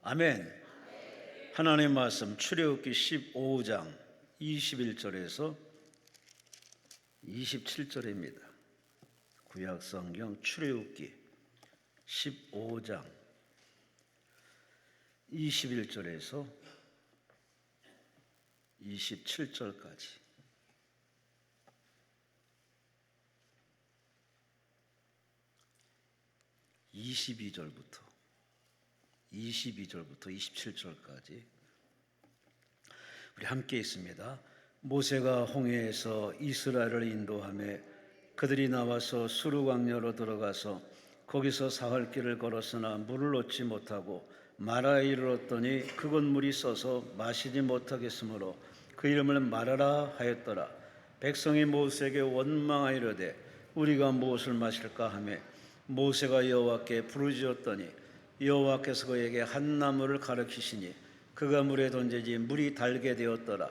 아멘. 하나님 말씀 출애굽기 15장 21절에서 27절입니다. 구약성경 출애굽기 15장 21절에서 27절까지. (22절부터) 27절까지 우리 함께 있습니다. 모세가 홍해에서 이스라엘을 인도하며 그들이 나와서 수르 광야로 들어가서 거기서 사흘 길을 걸었으나 물을 얻지 못하고 마라에 이르렀더니 그곳 물이 써서 마시지 못하겠으므로 그 이름을 마라라 하였더라. 백성이 모세에게 원망하이르되 우리가 무엇을 마실까 하며 모세가 여호와께 부르짖었더니 여호와께서 그에게 한 나무를 가르치시니 그가 물에 던지지 물이 달게 되었더라.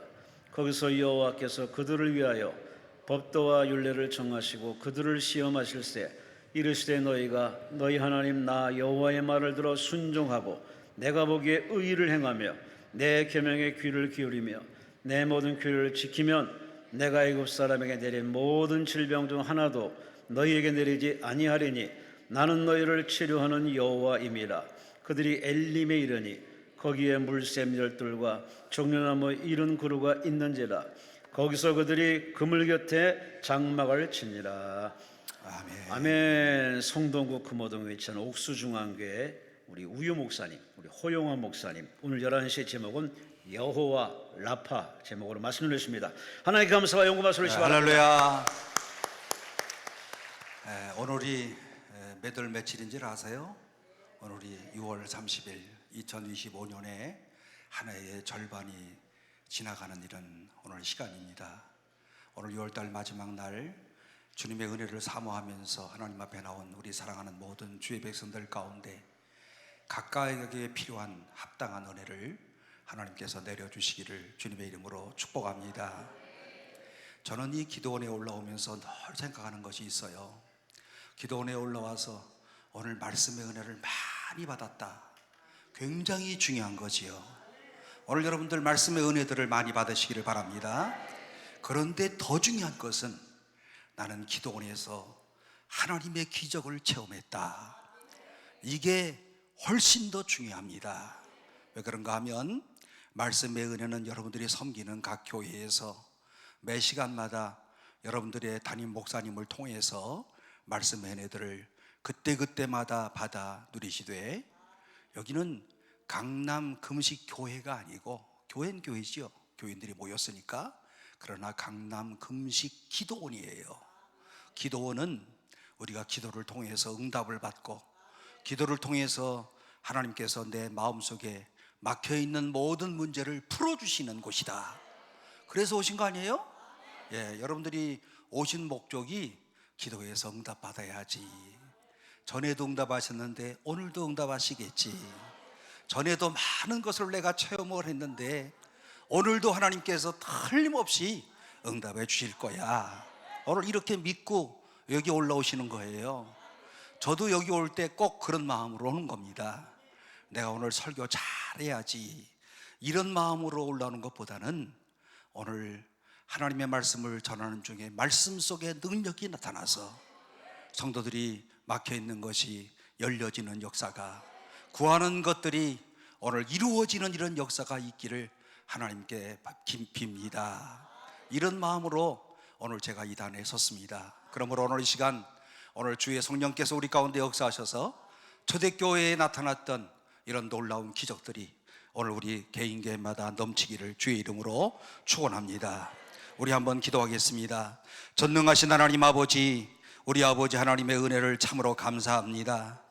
거기서 여호와께서 그들을 위하여 법도와 율례를 정하시고 그들을 시험하실세 이르시되 너희가 너희 하나님 나 여호와의 말을 들어 순종하고 내가 보기에 의를 행하며 내 계명에 귀를 기울이며 내 모든 규례를 지키면 내가 애굽 사람에게 내린 모든 질병 중 하나도 너희에게 내리지 아니하리니 나는 너희를 치료하는 여호와임이라. 그들이 엘림에 이르니 거기에 물샘 열둘과 종려나무 70그루가 있는지라. 거기서 그들이 그물 곁에 장막을 치니라. 아멘. 아멘. 성동구 금호동 위치한 옥수중앙교회 우리 우유 목사님, 우리 호용화 목사님, 오늘 11시의 제목은 여호와 라파 제목으로 말씀을 주십니다. 하나님께 감사와 영광 말씀을 주시기 바랍니다. 할렐루야. 오늘이 몇 월 며칠인지를 아세요? 오늘이 6월 30일 2025년에 한 해의 절반이 지나가는 이런 오늘 시간입니다. 오늘 6월달 마지막 날 주님의 은혜를 사모하면서 하나님 앞에 나온 우리 사랑하는 모든 주의 백성들 가운데 각각에게 필요한 합당한 은혜를 하나님께서 내려주시기를 주님의 이름으로 축복합니다. 저는 이 기도원에 올라오면서 늘 생각하는 것이 있어요. 기도원에 올라와서 오늘 말씀의 은혜를 많이 받았다. 굉장히 중요한 거지요. 오늘 여러분들 말씀의 은혜들을 많이 받으시기를 바랍니다. 그런데 더 중요한 것은 나는 기도원에서 하나님의 기적을 체험했다. 이게 훨씬 더 중요합니다. 왜 그런가 하면 말씀의 은혜는 여러분들이 섬기는 각 교회에서 매 시간마다 여러분들의 담임 목사님을 통해서 말씀의 은혜들을 그때그때마다 받아 누리시되, 여기는 강남 금식 교회가 아니고 교회는 교회지요. 교인들이 모였으니까. 그러나 강남 금식 기도원이에요. 기도원은 우리가 기도를 통해서 응답을 받고 기도를 통해서 하나님께서 내 마음속에 막혀있는 모든 문제를 풀어주시는 곳이다. 그래서 오신 거 아니에요? 예, 여러분들이 오신 목적이 기도에서 응답받아야지. 전에도 응답하셨는데 오늘도 응답하시겠지. 전에도 많은 것을 내가 체험을 했는데 오늘도 하나님께서 틀림없이 응답해 주실 거야. 오늘 이렇게 믿고 여기 올라오시는 거예요. 저도 여기 올 때 꼭 그런 마음으로 오는 겁니다. 내가 오늘 설교 잘해야지, 이런 마음으로 올라오는 것보다는 오늘 하나님의 말씀을 전하는 중에 말씀 속에 능력이 나타나서 성도들이 막혀있는 것이 열려지는 역사가, 구하는 것들이 오늘 이루어지는 이런 역사가 있기를 하나님께 빕니다. 이런 마음으로 오늘 제가 이 단에 섰습니다. 그러므로 오늘 이 시간, 오늘 주의 성령께서 우리 가운데 역사하셔서 초대교회에 나타났던 이런 놀라운 기적들이 오늘 우리 개인개인마다 넘치기를 주의 이름으로 축원합니다. 우리 한번 기도하겠습니다. 전능하신 하나님 아버지, 우리 아버지 하나님의 은혜를 참으로 감사합니다.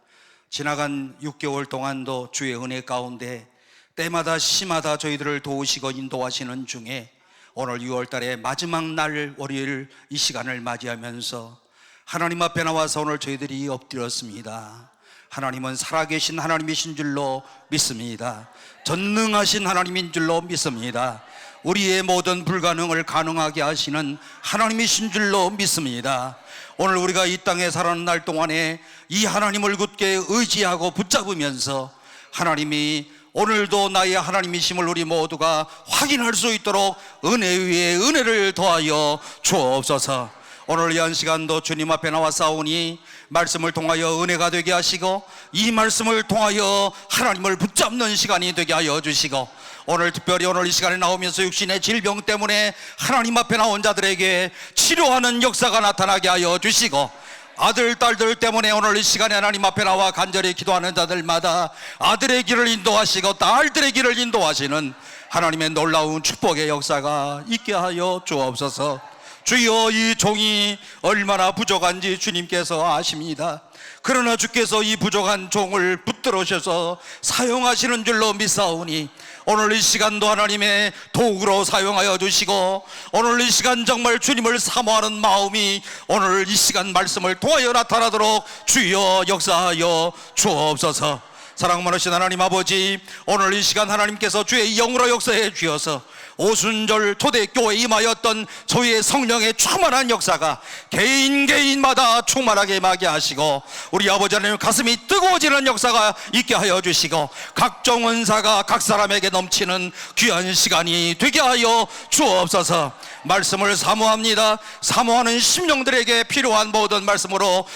지나간 6개월 동안도 주의 은혜 가운데 때마다 시마다 저희들을 도우시고 인도하시는 중에 오늘 6월달의 마지막 날 월요일 이 시간을 맞이하면서 하나님 앞에 나와서 오늘 저희들이 엎드렸습니다. 하나님은 살아계신 하나님이신 줄로 믿습니다. 전능하신 하나님인 줄로 믿습니다. 우리의 모든 불가능을 가능하게 하시는 하나님이신 줄로 믿습니다. 오늘 우리가 이 땅에 살아가는 날 동안에 이 하나님을 굳게 의지하고 붙잡으면서 하나님이 오늘도 나의 하나님이심을 우리 모두가 확인할 수 있도록 은혜 위에 은혜를 더하여 주옵소서. 오늘 이 시간도 주님 앞에 나와 싸우니 말씀을 통하여 은혜가 되게 하시고, 이 말씀을 통하여 하나님을 붙잡는 시간이 되게 하여 주시고, 오늘 특별히 오늘 이 시간에 나오면서 육신의 질병 때문에 하나님 앞에 나온 자들에게 치료하는 역사가 나타나게 하여 주시고, 아들, 딸들 때문에 오늘 이 시간에 하나님 앞에 나와 간절히 기도하는 자들마다 아들의 길을 인도하시고 딸들의 길을 인도하시는 하나님의 놀라운 축복의 역사가 있게 하여 주옵소서. 주여, 이 종이 얼마나 부족한지 주님께서 아십니다. 그러나 주께서 이 부족한 종을 붙들으셔서 사용하시는 줄로 믿사오니 오늘 이 시간도 하나님의 도구로 사용하여 주시고, 오늘 이 시간 정말 주님을 사모하는 마음이 오늘 이 시간 말씀을 통하여 나타나도록 주여 역사하여 주옵소서. 사랑 많으신 하나님 아버지, 오늘 이 시간 하나님께서 주의 영으로 역사해 주셔서 오순절 초대교회에 임하였던 저희의 성령의 충만한 역사가 개인마다 충만하게 임하게 하시고, 우리 아버지 하나님 가슴이 뜨거워지는 역사가 있게 하여 주시고, 각종 은사가 각 사람에게 넘치는 귀한 시간이 되게 하여 주옵소서. 말씀을 사모합니다. 사모하는 심령들에게 필요한 모든 말씀으로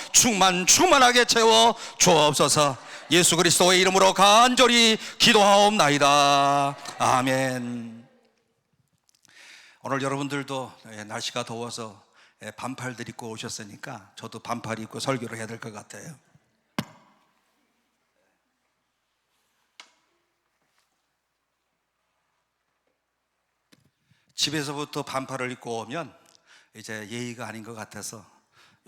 충만하게 채워 주옵소서. 예수 그리스도의 이름으로 간절히 기도하옵나이다. 아멘. 오늘 여러분들도 날씨가 더워서 반팔들 입고 오셨으니까 저도 반팔 입고 설교를 해야 될 것 같아요. 집에서부터 반팔을 입고 오면 이제 예의가 아닌 것 같아서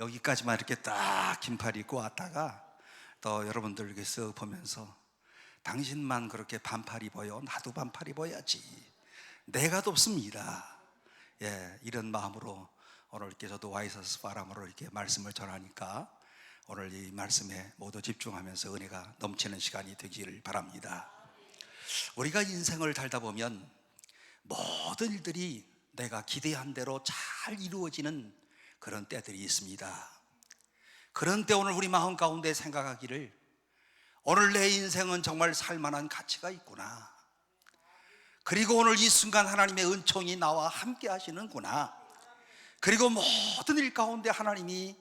여기까지만 이렇게 딱 긴팔 입고 왔다가 또 여러분들 이렇게 쓱 보면서 당신만 그렇게 반팔 입어요? 나도 반팔 입어야지. 내가 덥습니다. 이런 마음으로 오늘 이렇게 저도 와이셔츠 바람으로 이렇게 말씀을 전하니까 오늘 이 말씀에 모두 집중하면서 은혜가 넘치는 시간이 되기를 바랍니다. 우리가 인생을 살다 보면 모든 일들이 내가 기대한 대로 잘 이루어지는 그런 때들이 있습니다. 그런 때 오늘 우리 마음 가운데 생각하기를, 오늘 내 인생은 정말 살만한 가치가 있구나. 그리고 오늘 이 순간 하나님의 은총이 나와 함께 하시는구나. 그리고 모든 일 가운데 하나님이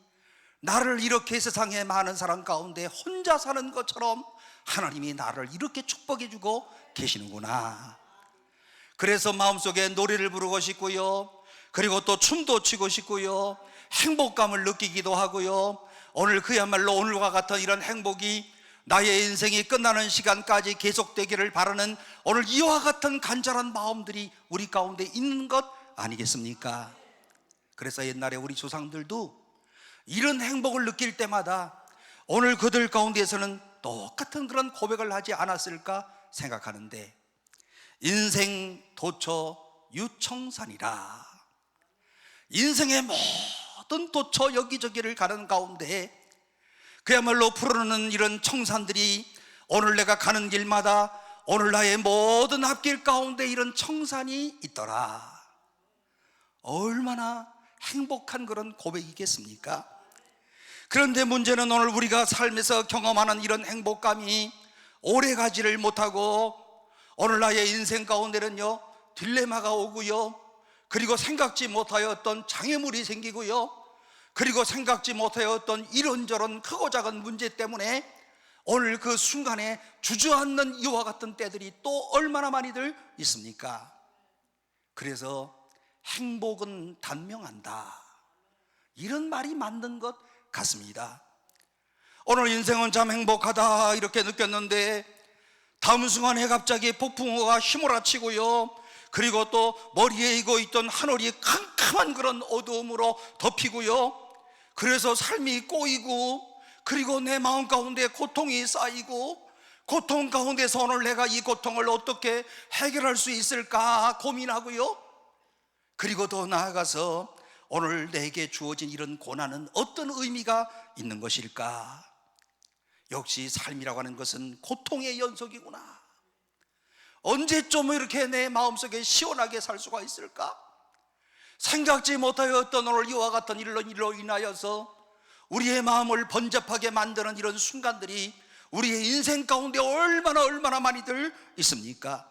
나를 이렇게 세상에 많은 사람 가운데 혼자 사는 것처럼 하나님이 나를 이렇게 축복해 주고 계시는구나. 그래서 마음속에 노래를 부르고 싶고요, 그리고 또 춤도 추고 싶고요, 행복감을 느끼기도 하고요. 오늘 그야말로 오늘과 같은 이런 행복이 나의 인생이 끝나는 시간까지 계속되기를 바라는 오늘 이와 같은 간절한 마음들이 우리 가운데 있는 것 아니겠습니까? 그래서 옛날에 우리 조상들도 이런 행복을 느낄 때마다 오늘 그들 가운데에서는 똑같은 그런 고백을 하지 않았을까 생각하는데, 인생 도처 유청산이라. 인생의 모든 도처 여기저기를 가는 가운데 그야말로 푸르는 이런 청산들이 오늘 내가 가는 길마다 오늘 나의 모든 앞길 가운데 이런 청산이 있더라. 얼마나 행복한 그런 고백이겠습니까? 그런데 문제는 오늘 우리가 삶에서 경험하는 이런 행복감이 오래 가지를 못하고 오늘 나의 인생 가운데는요 딜레마가 오고요, 그리고 생각지 못하였던 장애물이 생기고요, 그리고 생각지 못하였던 이런저런 크고 작은 문제 때문에 오늘 그 순간에 주저앉는 이와 같은 때들이 또 얼마나 많이들 있습니까? 그래서 행복은 단명한다, 이런 말이 맞는 것 같습니다. 오늘 인생은 참 행복하다 이렇게 느꼈는데 다음 순간에 갑자기 폭풍우가 휘몰아치고요, 그리고 또 머리에 이고 있던 하늘이 캄캄한 그런 어두움으로 덮이고요, 그래서 삶이 꼬이고, 그리고 내 마음 가운데 고통이 쌓이고, 고통 가운데서 오늘 내가 이 고통을 어떻게 해결할 수 있을까 고민하고요, 그리고 더 나아가서 오늘 내게 주어진 이런 고난은 어떤 의미가 있는 것일까? 역시 삶이라고 하는 것은 고통의 연속이구나. 언제쯤 이렇게 내 마음속에 시원하게 살 수가 있을까? 생각지 못하였던 오늘 이와 같은 일로 인하여서 우리의 마음을 번잡하게 만드는 이런 순간들이 우리의 인생 가운데 얼마나 많이들 있습니까?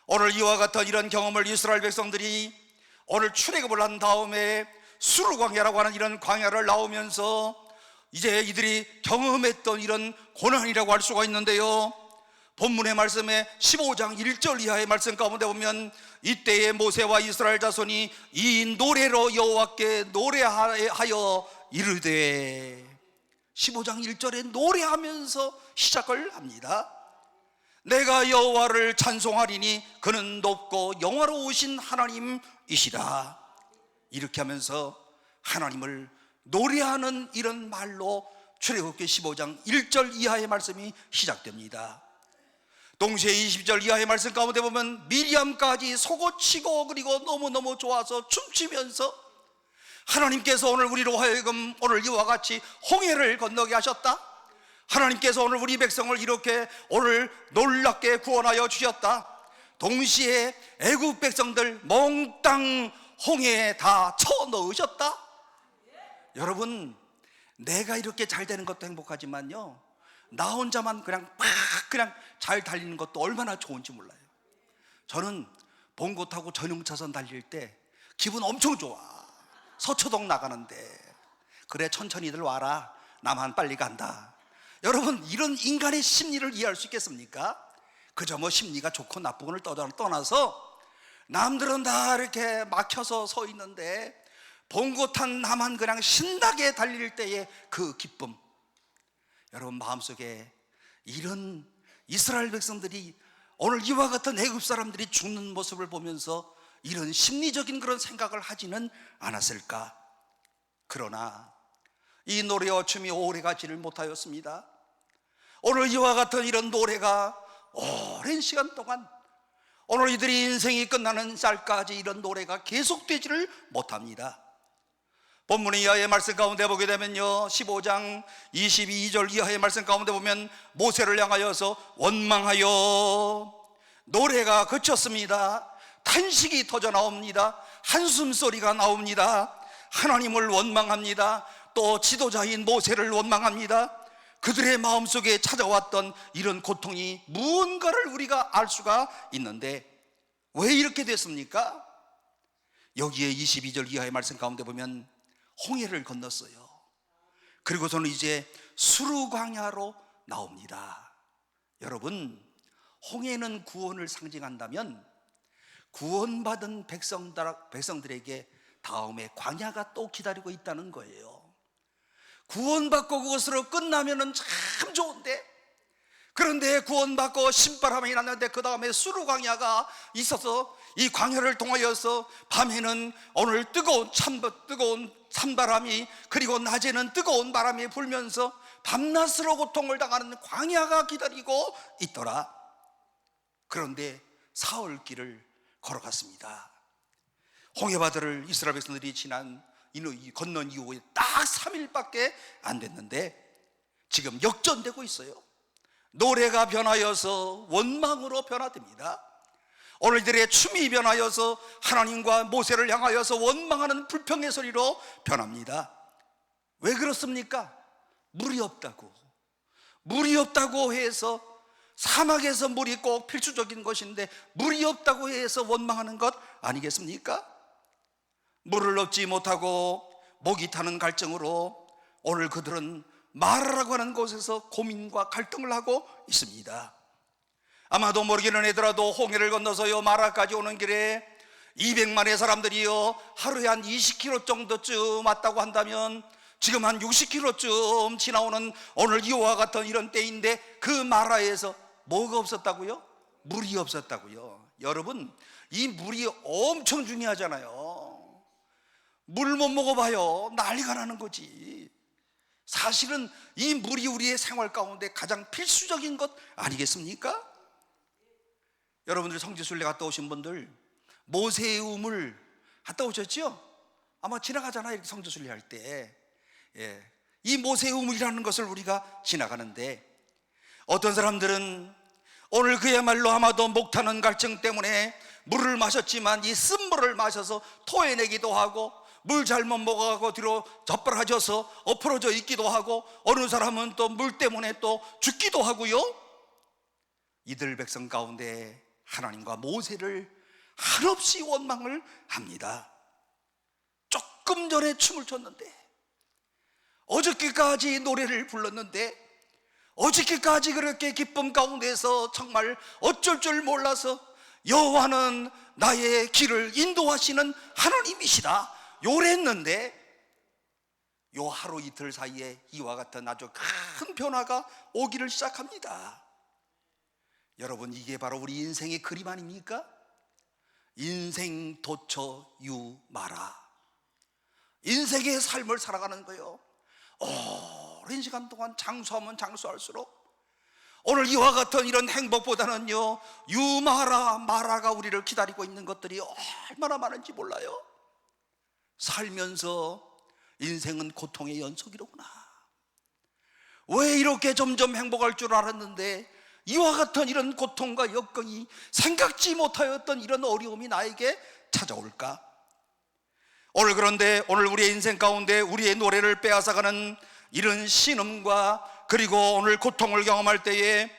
오늘 이와 같은 이런 경험을 이스라엘 백성들이 오늘 출애굽을 한 다음에 수르 광야라고 하는 이런 광야를 나오면서 이제 이들이 경험했던 이런 고난이라고 할 수가 있는데요, 본문의 말씀에 15장 1절 이하의 말씀 가운데 보면 이때에 모세와 이스라엘 자손이 이 노래로 여호와께 노래하여 이르되, 15장 1절에 노래하면서 시작을 합니다. 내가 여호와를 찬송하리니 그는 높고 영화로우신 하나님이시다. 이렇게 하면서 하나님을 노래하는 이런 말로 출애굽기 15장 1절 이하의 말씀이 시작됩니다. 동시에 20절 이하의 말씀 가운데 보면 미리암까지 속옷치고 그리고 너무너무 좋아서 춤추면서 하나님께서 오늘 우리로 하여금 오늘 이와 같이 홍해를 건너게 하셨다, 하나님께서 오늘 우리 백성을 이렇게 오늘 놀랍게 구원하여 주셨다, 동시에 애굽 백성들 몽땅 홍해에 다 쳐넣으셨다. 여러분, 내가 이렇게 잘 되는 것도 행복하지만요, 나 혼자만 그냥 잘 달리는 것도 얼마나 좋은지 몰라요. 저는 봉고 타고 전용차선 달릴 때 기분 엄청 좋아. 서초동 나가는데 그래 천천히들 와라, 나만 빨리 간다. 여러분, 이런 인간의 심리를 이해할 수 있겠습니까? 그저 뭐 심리가 좋고 나쁘고를 떠나서 남들은 다 이렇게 막혀서 서 있는데 봉고 탄 나만 그냥 신나게 달릴 때의 그 기쁨, 여러분 마음속에 이런 이스라엘 백성들이 오늘 이와 같은 애굽 사람들이 죽는 모습을 보면서 이런 심리적인 그런 생각을 하지는 않았을까? 그러나 이 노래와 춤이 오래가지를 못하였습니다. 오늘 이와 같은 이런 노래가 오랜 시간 동안, 오늘 이들이 인생이 끝나는 날까지 이런 노래가 계속되지를 못합니다. 본문 이하의 말씀 가운데 보게 되면요, 15장 22절 이하의 말씀 가운데 보면 모세를 향하여서 원망하여 노래가 그쳤습니다. 탄식이 터져 나옵니다. 한숨 소리가 나옵니다. 하나님을 원망합니다. 또 지도자인 모세를 원망합니다. 그들의 마음속에 찾아왔던 이런 고통이 무언가를 우리가 알 수가 있는데 왜 이렇게 됐습니까? 여기에 22절 이하의 말씀 가운데 보면 홍해를 건넜어요. 그리고서는 이제 수르 광야로 나옵니다. 여러분, 홍해는 구원을 상징한다면 구원받은 백성들에게 다음에 광야가 또 기다리고 있다는 거예요. 구원받고 그것으로 끝나면 참 좋은데, 그런데 구원받고 신바람이 났는데 그 다음에 수르 광야가 있어서 이 광야를 통하여서 밤에는 오늘 뜨거운 찬바람이, 그리고 낮에는 뜨거운 바람이 불면서 밤낮으로 고통을 당하는 광야가 기다리고 있더라. 그런데 사흘길을 걸어갔습니다. 홍해바다를 이스라엘 백성들이 건넌 이후에 딱 3일밖에 안 됐는데 지금 역전되고 있어요. 노래가 변하여서 원망으로 변화됩니다. 오늘들의 춤이 변하여서 하나님과 모세를 향하여서 원망하는 불평의 소리로 변합니다. 왜 그렇습니까? 물이 없다고 해서, 사막에서 물이 꼭 필수적인 것인데 물이 없다고 해서 원망하는 것 아니겠습니까? 물을 얻지 못하고 목이 타는 갈증으로 오늘 그들은 마라라고 하는 곳에서 고민과 갈등을 하고 있습니다. 아마도 모르기는 하더라도 홍해를 건너서요 마라까지 오는 길에 200만의 사람들이요 하루에 한 20km 정도쯤 왔다고 한다면 지금 한 60km쯤 지나오는 오늘 이와 같은 이런 때인데 그 마라에서 뭐가 없었다고요? 물이 없었다고요. 여러분, 이 물이 엄청 중요하잖아요. 물 못 먹어봐요 난리가 나는 거지. 사실은 이 물이 우리의 생활 가운데 가장 필수적인 것 아니겠습니까? 여러분들 성지순례 갔다 오신 분들 모세의 우물 갔다 오셨죠? 아마 지나가잖아요, 이렇게 성지순례 할 때. 이 모세의 우물이라는 것을 우리가 지나가는데 어떤 사람들은 오늘 그야말로 아마도 목 타는 갈증 때문에 물을 마셨지만 이 쓴물을 마셔서 토해내기도 하고 물 잘못 먹어가고 뒤로 젖벌어져서 엎어져 있기도 하고, 어느 사람은 또 물 때문에 또 죽기도 하고요. 이들 백성 가운데 하나님과 모세를 한없이 원망을 합니다. 조금 전에 춤을 췄는데, 어저께까지 노래를 불렀는데, 어저께까지 그렇게 기쁨 가운데서 정말 어쩔 줄 몰라서 여호와는 나의 길을 인도하시는 하나님이시다 요랬는데, 요 하루 이틀 사이에 이와 같은 아주 큰 변화가 오기를 시작합니다. 여러분, 이게 바로 우리 인생의 그림 아닙니까? 인생 도처 유마라. 인생의 삶을 살아가는 거예요. 오랜 시간 동안 장수하면 장수할수록 오늘 이와 같은 이런 행복보다는요, 유마라 마라가 우리를 기다리고 있는 것들이 얼마나 많은지 몰라요. 살면서 인생은 고통의 연속이로구나. 왜 이렇게 점점 행복할 줄 알았는데 이와 같은 이런 고통과 역경이, 생각지 못하였던 이런 어려움이 나에게 찾아올까? 오늘 그런데 오늘 우리의 인생 가운데 우리의 노래를 빼앗아가는 이런 신음과, 그리고 오늘 고통을 경험할 때에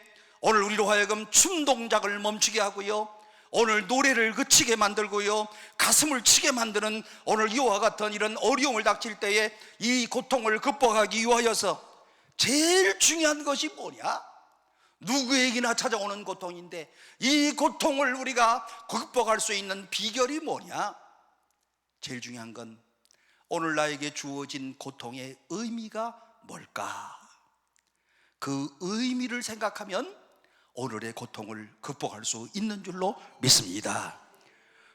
오늘 우리로 하여금 춤 동작을 멈추게 하고요, 오늘 노래를 그치게 만들고요, 가슴을 치게 만드는 오늘 이와 같은 이런 어려움을 닥칠 때에 이 고통을 극복하기 위하여서 제일 중요한 것이 뭐냐? 누구에게나 찾아오는 고통인데 이 고통을 우리가 극복할 수 있는 비결이 뭐냐? 제일 중요한 건 오늘 나에게 주어진 고통의 의미가 뭘까? 그 의미를 생각하면 오늘의 고통을 극복할 수 있는 줄로 믿습니다.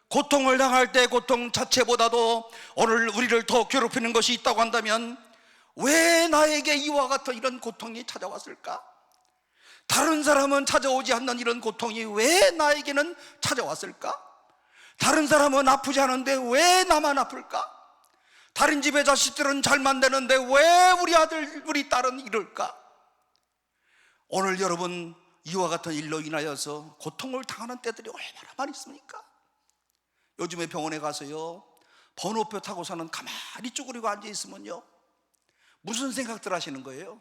고통을 당할 때 고통 자체보다도 오늘 우리를 더 괴롭히는 것이 있다고 한다면, 왜 나에게 이와 같은 이런 고통이 찾아왔을까? 다른 사람은 찾아오지 않는 이런 고통이 왜 나에게는 찾아왔을까? 다른 사람은 아프지 않은데 왜 나만 아플까? 다른 집의 자식들은 잘만 되는데 왜 우리 아들, 우리 딸은 이럴까? 오늘 여러분, 이와 같은 일로 인하여서 고통을 당하는 때들이 얼마나 많이 있습니까? 요즘에 병원에 가서요, 번호표 타고서는 가만히 쭈그리고 앉아 있으면요, 무슨 생각들 하시는 거예요?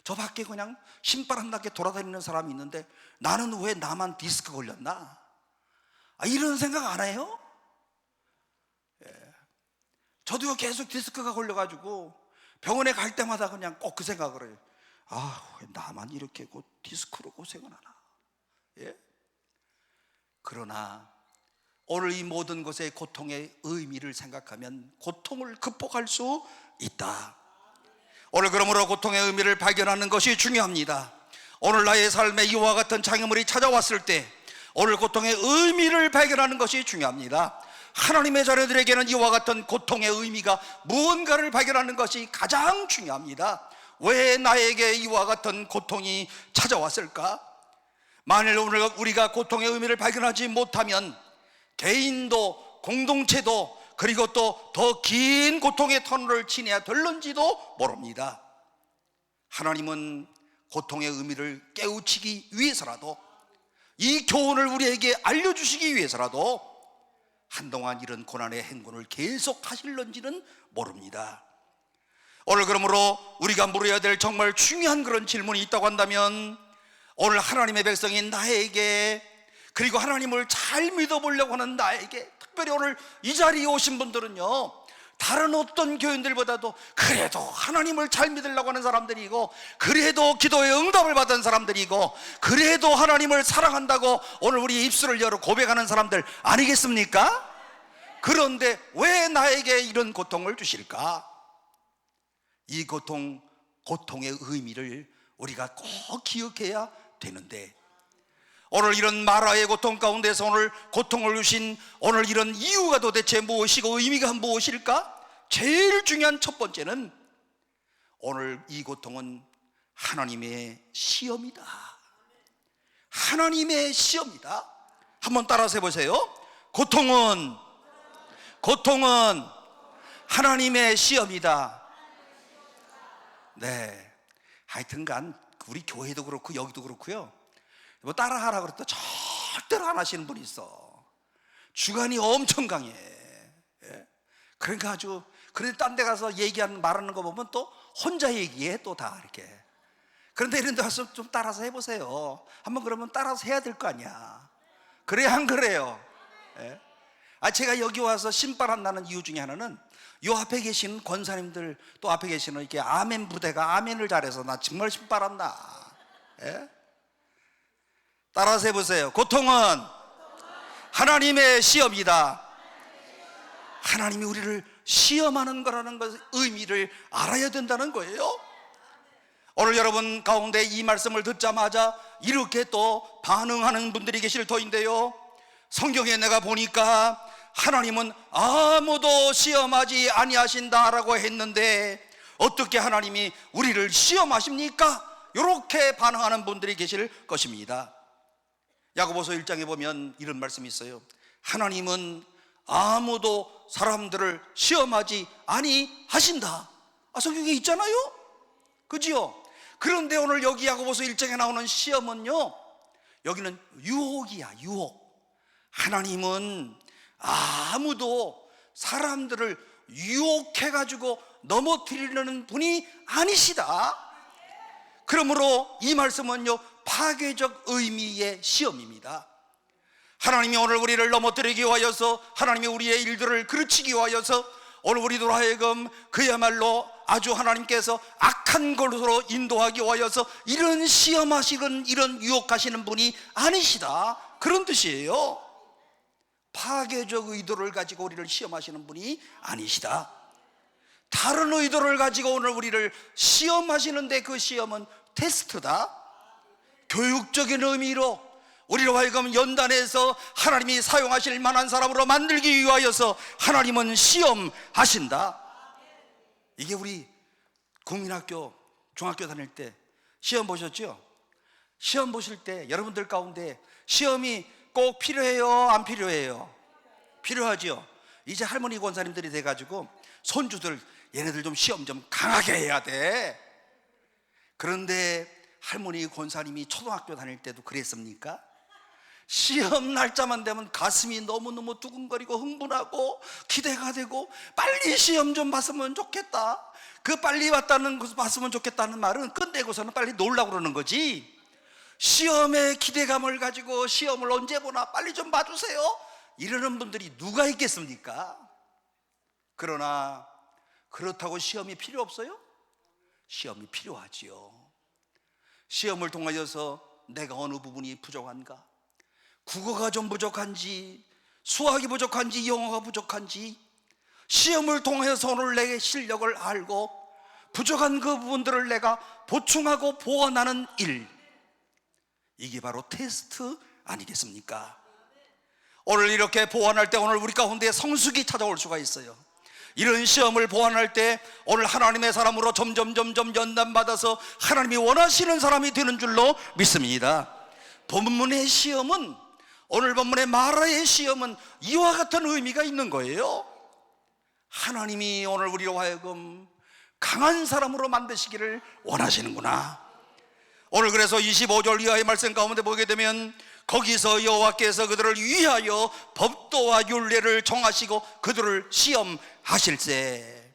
저 밖에 그냥 신바람 나게 돌아다니는 사람이 있는데 나는 왜 나만 디스크 걸렸나? 이런 생각 안 해요? 저도 계속 디스크가 걸려가지고 병원에 갈 때마다 그냥 꼭 그 생각을 해요. 왜 나만 이렇게 디스크로 고생을 하나? 예? 그러나 오늘 이 모든 것의 고통의 의미를 생각하면 고통을 극복할 수 있다. 오늘 그러므로 고통의 의미를 발견하는 것이 중요합니다. 오늘 나의 삶에 이와 같은 장애물이 찾아왔을 때 오늘 고통의 의미를 발견하는 것이 중요합니다. 하나님의 자녀들에게는 이와 같은 고통의 의미가 무언가를 발견하는 것이 가장 중요합니다. 왜 나에게 이와 같은 고통이 찾아왔을까? 만일 오늘 우리가 고통의 의미를 발견하지 못하면 개인도 공동체도, 그리고 또 더 긴 고통의 터널을 지내야 될런지도 모릅니다. 하나님은 고통의 의미를 깨우치기 위해서라도, 이 교훈을 우리에게 알려주시기 위해서라도 한동안 이런 고난의 행군을 계속 하실런지는 모릅니다. 오늘 그러므로 우리가 물어야 될 정말 중요한 그런 질문이 있다고 한다면, 오늘 하나님의 백성인 나에게, 그리고 하나님을 잘 믿어보려고 하는 나에게, 특별히 오늘 이 자리에 오신 분들은요, 다른 어떤 교인들보다도 그래도 하나님을 잘 믿으려고 하는 사람들이고, 그래도 기도의 응답을 받은 사람들이고, 그래도 하나님을 사랑한다고 오늘 우리 입술을 열어 고백하는 사람들 아니겠습니까? 그런데 왜 나에게 이런 고통을 주실까? 이 고통의 의미를 우리가 꼭 기억해야 되는데, 오늘 이런 마라의 고통 가운데서 오늘 고통을 주신 오늘 이런 이유가 도대체 무엇이고 의미가 무엇일까? 제일 중요한 첫 번째는 오늘 이 고통은 하나님의 시험이다. 하나님의 시험이다. 한번 따라서 해보세요. 고통은 하나님의 시험이다. 네, 하여튼간 우리 교회도 그렇고 여기도 그렇고요, 뭐 따라하라 그랬다 절대로 안 하시는 분이 있어. 주관이 엄청 강해. 그러니까 아주, 그런데 딴 데 가서 말하는 거 보면 또 혼자 얘기해, 또 다 이렇게. 그런데 이런 데 와서 좀 따라서 해보세요. 한번 그러면 따라서 해야 될 거 아니야. 그래야 안 그래요? 예? 제가 여기 와서 신바람 나는 이유 중에 하나는 요 앞에 계신 권사님들, 또 앞에 계시는 이렇게 아멘 부대가 아멘을 잘해서 나 정말 신바람 나. 예? 따라서 해보세요. 고통은 하나님의 시험이다. 하나님이 우리를 시험하는 거라는 것, 의미를 알아야 된다는 거예요. 오늘 여러분 가운데 이 말씀을 듣자마자 이렇게 또 반응하는 분들이 계실 터인데요, 성경에 내가 보니까 하나님은 아무도 시험하지 아니하신다라고 했는데 어떻게 하나님이 우리를 시험하십니까? 이렇게 반응하는 분들이 계실 것입니다. 야고보서 1장에 보면 이런 말씀이 있어요. 하나님은 아무도 사람들을 시험하지 아니하신다. 성경에 있잖아요, 그지요? 그런데 오늘 여기 야고보서 1장에 나오는 시험은요, 여기는 유혹이야, 유혹. 하나님은 아무도 사람들을 유혹해가지고 넘어뜨리려는 분이 아니시다. 그러므로 이 말씀은요, 파괴적 의미의 시험입니다. 하나님이 오늘 우리를 넘어뜨리기 위하여서, 하나님이 우리의 일들을 그르치기 위하여서 오늘 우리들 하여금 그야말로 아주 하나님께서 악한 것으로 인도하기 위하여서 이런 시험하시는, 이런 유혹하시는 분이 아니시다, 그런 뜻이에요. 파괴적 의도를 가지고 우리를 시험하시는 분이 아니시다. 다른 의도를 가지고 오늘 우리를 시험하시는데 그 시험은 테스트다. 교육적인 의미로 우리로 하여금 연단해서 하나님이 사용하실 만한 사람으로 만들기 위하여서 하나님은 시험하신다. 이게 우리 국민학교, 중학교 다닐 때 시험 보셨죠? 시험 보실 때 여러분들 가운데 시험이 꼭 필요해요, 안 필요해요? 필요하죠. 이제 할머니 권사님들이 돼가지고 손주들, 얘네들 좀 시험 좀 강하게 해야 돼. 그런데 할머니 권사님이 초등학교 다닐 때도 그랬습니까? 시험 날짜만 되면 가슴이 너무너무 두근거리고 흥분하고 기대가 되고 빨리 시험 좀 봤으면 좋겠다. 그 빨리 왔다는 거 봤으면 좋겠다는 말은 끝내고서는 빨리 놀라고 그러는 거지, 시험에 기대감을 가지고 시험을 언제 보나 빨리 좀 봐주세요 이러는 분들이 누가 있겠습니까? 그러나 그렇다고 시험이 필요 없어요? 시험이 필요하지요. 시험을 통하여서 내가 어느 부분이 부족한가, 국어가 좀 부족한지, 수학이 부족한지, 영어가 부족한지, 시험을 통해서 오늘 내 실력을 알고 부족한 그 부분들을 내가 보충하고 보완하는 일, 이게 바로 테스트 아니겠습니까? 오늘 이렇게 보완할 때 오늘 우리 가운데 성숙이 찾아올 수가 있어요. 이런 시험을 보완할 때 오늘 하나님의 사람으로 점점 연단받아서 하나님이 원하시는 사람이 되는 줄로 믿습니다. 본문의 시험은, 오늘 본문의 마라의 시험은 이와 같은 의미가 있는 거예요. 하나님이 오늘 우리로 하여금 강한 사람으로 만드시기를 원하시는구나. 오늘 그래서 25절 이하의 말씀 가운데 보게 되면 거기서 여호와께서 그들을 위하여 법도와 율례를 정하시고 그들을 시험하실세.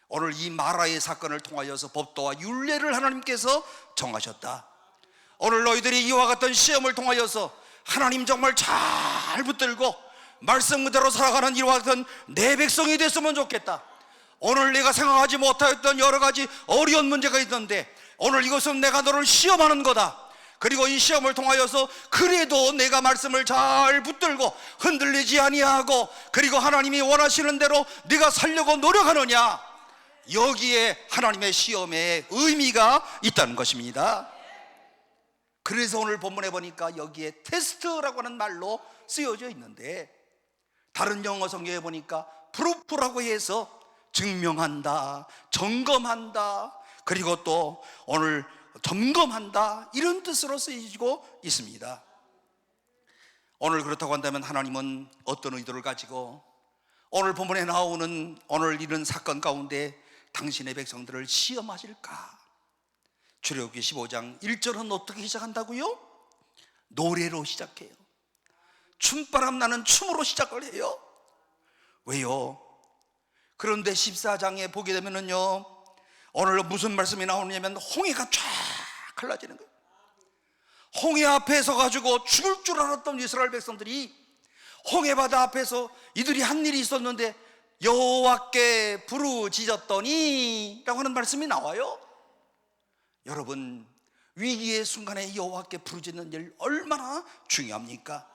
오늘 이 마라의 사건을 통하여서 법도와 율례를 하나님께서 정하셨다. 오늘 너희들이 이와 같은 시험을 통하여서 하나님 정말 잘 붙들고 말씀 그대로 살아가는 이와 같은 내 백성이 됐으면 좋겠다. 오늘 내가 생각하지 못했던 여러 가지 어려운 문제가 있는데 오늘 이것은 내가 너를 시험하는 거다. 그리고 이 시험을 통하여서 그래도 내가 말씀을 잘 붙들고 흔들리지 아니하고 그리고 하나님이 원하시는 대로 네가 살려고 노력하느냐, 여기에 하나님의 시험의 의미가 있다는 것입니다. 그래서 오늘 본문에 보니까 여기에 테스트라고 하는 말로 쓰여져 있는데, 다른 영어 성경에 보니까 프루프라고 해서 증명한다, 점검한다, 그리고 또 오늘 점검한다, 이런 뜻으로 쓰이고 있습니다. 오늘 그렇다고 한다면 하나님은 어떤 의도를 가지고 오늘 본문에 나오는 오늘 이런 사건 가운데 당신의 백성들을 시험하실까? 출애굽기 15장 1절은 어떻게 시작한다고요? 노래로 시작해요. 춤바람 나는 춤으로 시작을 해요. 왜요? 그런데 14장에 보게 되면은요, 오늘 무슨 말씀이 나오냐면 홍해가 쫙 갈라지는 거예요. 홍해 앞에 서가지고 죽을 줄 알았던 이스라엘 백성들이 홍해바다 앞에서 이들이 한 일이 있었는데 여호와께 부르짖었더니 라고 하는 말씀이 나와요. 여러분, 위기의 순간에 여호와께 부르짖는 일 얼마나 중요합니까?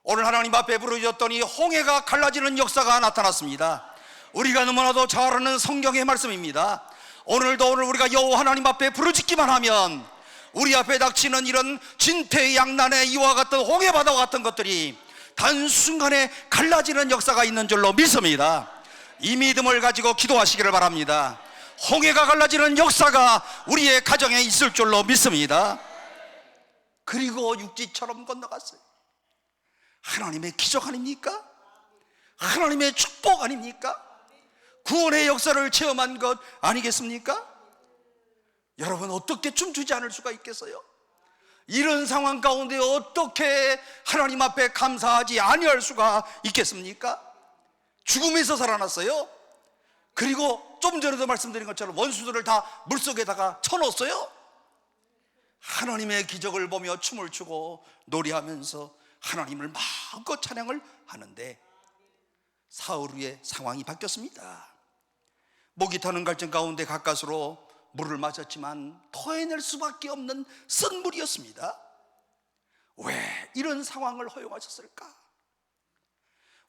오늘 하나님 앞에 부르짖었더니 홍해가 갈라지는 역사가 나타났습니다. 우리가 너무나도 잘 아는 성경의 말씀입니다. 오늘 우리가 여호와 하나님 앞에 부르짖기만 하면 우리 앞에 닥치는 이런 진퇴양난의 이와 같은 홍해바다와 같은 것들이 단순간에 갈라지는 역사가 있는 줄로 믿습니다. 이 믿음을 가지고 기도하시기를 바랍니다. 홍해가 갈라지는 역사가 우리의 가정에 있을 줄로 믿습니다. 그리고 육지처럼 건너갔어요. 하나님의 기적 아닙니까? 하나님의 축복 아닙니까? 구원의 역사를 체험한 것 아니겠습니까? 여러분, 어떻게 춤추지 않을 수가 있겠어요? 이런 상황 가운데 어떻게 하나님 앞에 감사하지 아니할 수가 있겠습니까? 죽음에서 살아났어요. 그리고 좀 전에도 말씀드린 것처럼 원수들을 다 물속에다가 쳐넣었어요. 하나님의 기적을 보며 춤을 추고 노래하면서 하나님을 마음껏 찬양을 하는데 사흘 후에 상황이 바뀌었습니다. 목이 타는 갈증 가운데 가까스로 물을 마셨지만 토해낼 수밖에 없는 쓴 물이었습니다. 왜 이런 상황을 허용하셨을까?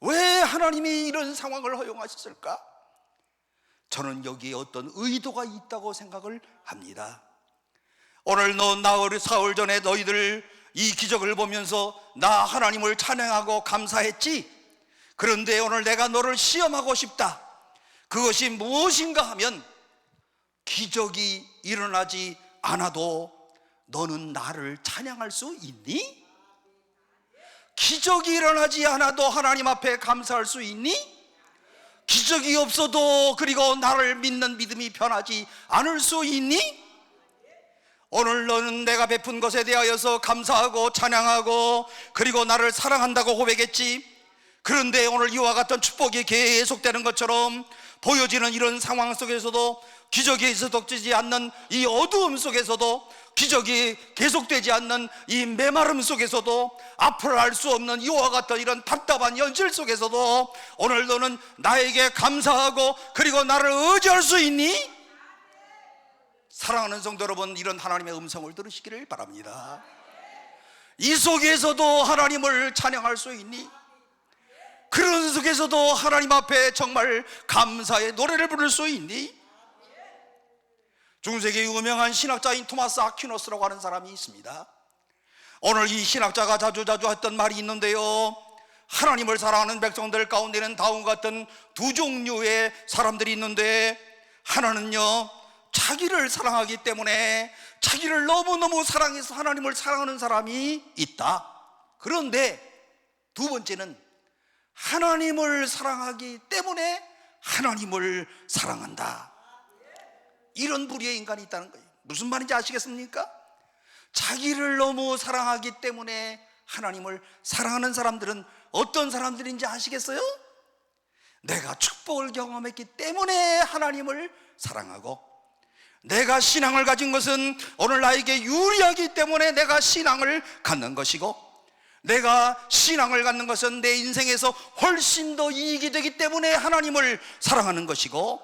왜 하나님이 이런 상황을 허용하셨을까? 저는 여기에 어떤 의도가 있다고 생각을 합니다. 오늘 사흘 전에 너희들 이 기적을 보면서 나 하나님을 찬양하고 감사했지? 그런데 오늘 내가 너를 시험하고 싶다. 그것이 무엇인가 하면 기적이 일어나지 않아도 너는 나를 찬양할 수 있니? 기적이 일어나지 않아도 하나님 앞에 감사할 수 있니? 기적이 없어도 그리고 나를 믿는 믿음이 변하지 않을 수 있니? 오늘 너는 내가 베푼 것에 대하여서 감사하고 찬양하고 그리고 나를 사랑한다고 고백했지. 그런데 오늘 이와 같은 축복이 계속되는 것처럼 보여지는 이런 상황 속에서도 기적이 계속되지 않는 이 어두움 속에서도 기적이 계속되지 않는 이 메마름 속에서도 앞을 알 수 없는 이와 같은 이런 답답한 현실 속에서도 오늘 너는 나에게 감사하고 그리고 나를 의지할 수 있니? 사랑하는 성도 여러분, 이런 하나님의 음성을 들으시기를 바랍니다. 이 속에서도 하나님을 찬양할 수 있니? 그런 속에서도 하나님 앞에 정말 감사의 노래를 부를 수 있니? 중세기 유명한 신학자인 토마스 아퀴노스라고 하는 사람이 있습니다. 오늘 이 신학자가 자주 했던 말이 있는데요, 하나님을 사랑하는 백성들 가운데는 다음과 같은 두 종류의 사람들이 있는데, 하나는요 자기를 사랑하기 때문에 자기를 너무너무 사랑해서 하나님을 사랑하는 사람이 있다. 그런데 두 번째는 하나님을 사랑하기 때문에 하나님을 사랑한다. 이런 부류의 인간이 있다는 거예요. 무슨 말인지 아시겠습니까? 자기를 너무 사랑하기 때문에 하나님을 사랑하는 사람들은 어떤 사람들인지 아시겠어요? 내가 축복을 경험했기 때문에 하나님을 사랑하고, 내가 신앙을 가진 것은 오늘 나에게 유리하기 때문에 내가 신앙을 갖는 것이고, 내가 신앙을 갖는 것은 내 인생에서 훨씬 더 이익이 되기 때문에 하나님을 사랑하는 것이고,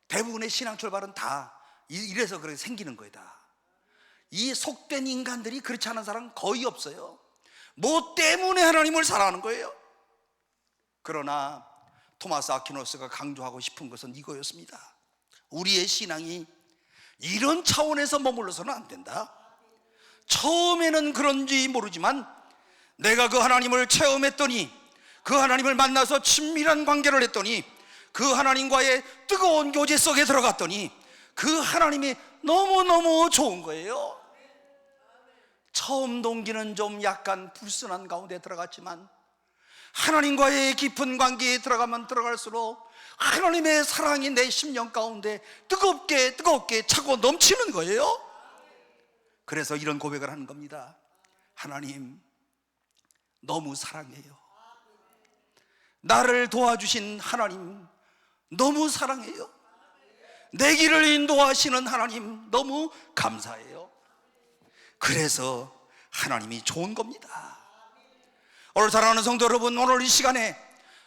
대부분의 신앙 출발은 다 이래서 그렇게 생기는 거다. 이 속된 인간들이 그렇지 않은 사람은 거의 없어요. 뭐 때문에 하나님을 사랑하는 거예요. 그러나 토마스 아퀴노스가 강조하고 싶은 것은 이거였습니다. 우리의 신앙이 이런 차원에서 머물러서는 안 된다. 처음에는 그런지 모르지만 내가 그 하나님을 체험했더니, 그 하나님을 만나서 친밀한 관계를 했더니, 그 하나님과의 뜨거운 교제 속에 들어갔더니 그 하나님이 너무너무 좋은 거예요. 처음 동기는 좀 약간 불순한 가운데 들어갔지만 하나님과의 깊은 관계에 들어가면 들어갈수록 하나님의 사랑이 내 심령 가운데 뜨겁게 차고 넘치는 거예요. 그래서 이런 고백을 하는 겁니다. 하나님, 너무 사랑해요. 나를 도와주신 하나님 너무 사랑해요. 내 길을 인도하시는 하나님 너무 감사해요. 그래서 하나님이 좋은 겁니다. 오늘 사랑하는 성도 여러분, 오늘 이 시간에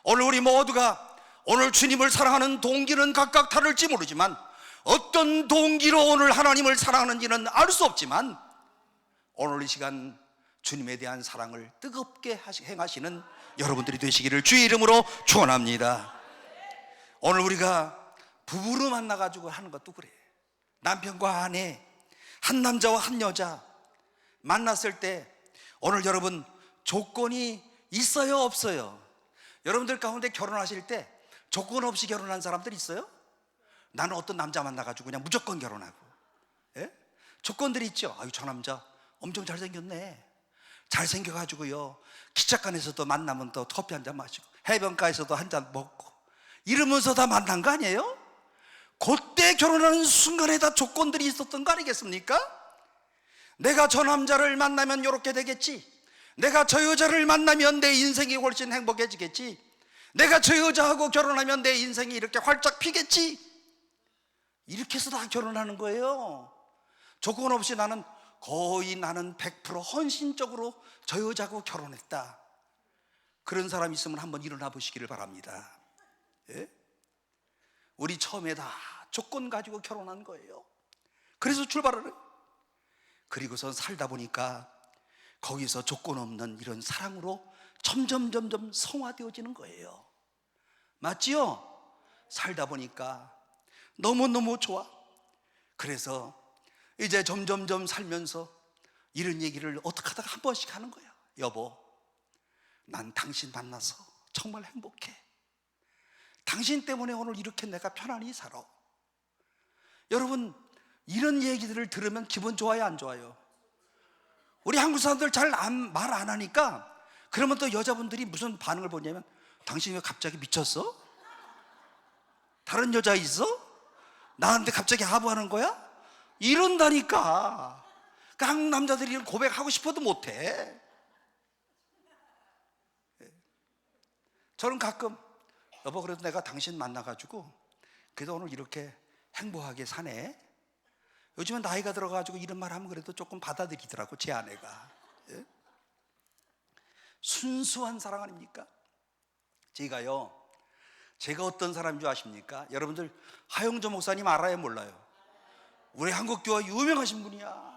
오늘 우리 모두가 오늘 주님을 사랑하는 동기는 각각 다를지 모르지만, 어떤 동기로 오늘 하나님을 사랑하는지는 알 수 없지만, 오늘 이 시간 주님에 대한 사랑을 뜨겁게 행하시는 여러분들이 되시기를 주의 이름으로 축원합니다. 오늘 우리가 부부로 만나가지고 하는 것도 그래. 남편과 아내, 한 남자와 한 여자 만났을 때 오늘 여러분 조건이 있어요, 없어요? 여러분들 가운데 결혼하실 때 조건 없이 결혼한 사람들 있어요? 나는 어떤 남자 만나가지고 그냥 무조건 결혼하고. 예? 조건들이 있죠. 아유, 저 남자 엄청 잘생겼네. 잘생겨가지고요, 기차관에서도 만나면 또 커피 한 잔 마시고 해변가에서도 한 잔 먹고 이러면서 다 만난 거 아니에요? 그때 결혼하는 순간에 다 조건들이 있었던 거 아니겠습니까? 내가 저 남자를 만나면 이렇게 되겠지, 내가 저 여자를 만나면 내 인생이 훨씬 행복해지겠지, 내가 저 여자하고 결혼하면 내 인생이 이렇게 활짝 피겠지, 이렇게 해서 다 결혼하는 거예요. 조건 없이 나는 100% 헌신적으로 저 여자하고 결혼했다. 그런 사람 있으면 한번 일어나 보시기를 바랍니다. 예? 우리 처음에 다 조건 가지고 결혼한 거예요. 그래서 출발을 해요. 그리고서 살다 보니까 거기서 조건 없는 이런 사랑으로 점점 성화되어지는 거예요. 맞지요? 살다 보니까 너무너무 좋아. 그래서 이제 점점 살면서 이런 얘기를 어떻게 하다가 한 번씩 하는 거야. 여보, 난 당신 만나서 정말 행복해. 당신 때문에 오늘 이렇게 내가 편안히 살아. 여러분, 이런 얘기들을 들으면 기분 좋아요, 안 좋아요? 우리 한국 사람들 잘 말 안 하니까, 그러면 또 여자분들이 무슨 반응을 보냐면, 당신 왜 갑자기 미쳤어? 다른 여자 있어? 나한테 갑자기 하부하는 거야? 이런다니까. 그러니까 한국 남자들이 고백하고 싶어도 못해. 저는 가끔, 여보, 그래도 내가 당신 만나가지고 그래도 오늘 이렇게 행복하게 사네. 요즘은 나이가 들어가지고 이런 말 하면 그래도 조금 받아들이더라고, 제 아내가. 예? 순수한 사랑 아닙니까? 제가 어떤 사람인 줄 아십니까? 여러분들 하용조 목사님 알아요, 몰라요? 우리 한국교회 유명하신 분이야.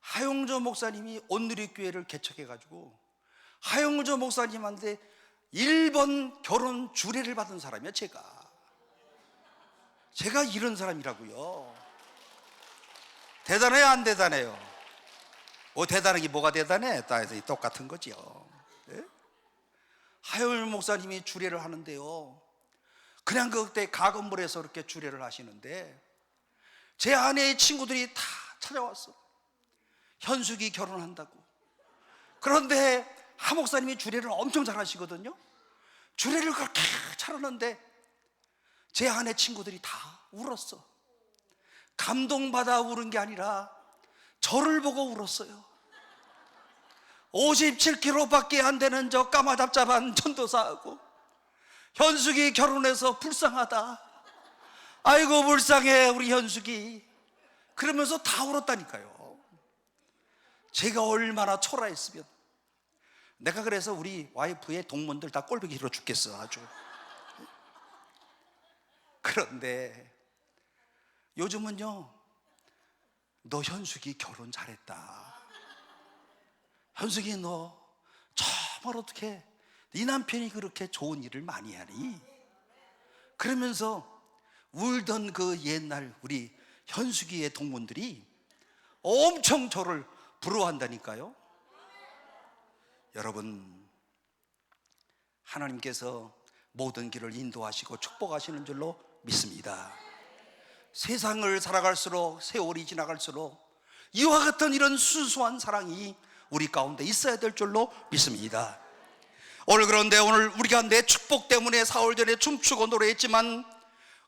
하용조 목사님이 온누리교회를 개척해가지고 하용조 목사님한테 1번 결혼 주례를 받은 사람이야. 제가 이런 사람이라고요. 대단해요, 안 대단해요? 대단하기 뭐가 대단해? 다 해서 똑같은 거지요. 예? 하용조 목사님이 주례를 하는데요, 그냥 그때 가건물에서 이렇게 주례를 하시는데 제 아내의 친구들이 다 찾아왔어. 현숙이 결혼한다고. 그런데 하 목사님이 주례를 엄청 잘하시거든요. 주례를 그렇게 잘하는데 제 아내 친구들이 다 울었어. 감동받아 울은 게 아니라 저를 보고 울었어요. 57kg밖에 안 되는 저 까마잡잡한 전도사하고 현숙이 결혼해서 불쌍하다, 아이고 불쌍해 우리 현숙이, 그러면서 다 울었다니까요. 제가 얼마나 초라했으면. 내가 그래서 우리 와이프의 동문들 다 꼴보기 싫어 죽겠어 아주. 그런데 요즘은요, 너 현숙이 결혼 잘했다, 현숙이 너 정말 어떻게 네 남편이 그렇게 좋은 일을 많이 하니, 그러면서 울던 그 옛날 우리 현숙이의 동문들이 엄청 저를 부러워한다니까요. 여러분, 하나님께서 모든 길을 인도하시고 축복하시는 줄로 믿습니다. 세상을 살아갈수록, 세월이 지나갈수록 이와 같은 이런 순수한 사랑이 우리 가운데 있어야 될 줄로 믿습니다. 그런데 오늘 우리가 내 축복 때문에 4월 전에 춤추고 노래했지만,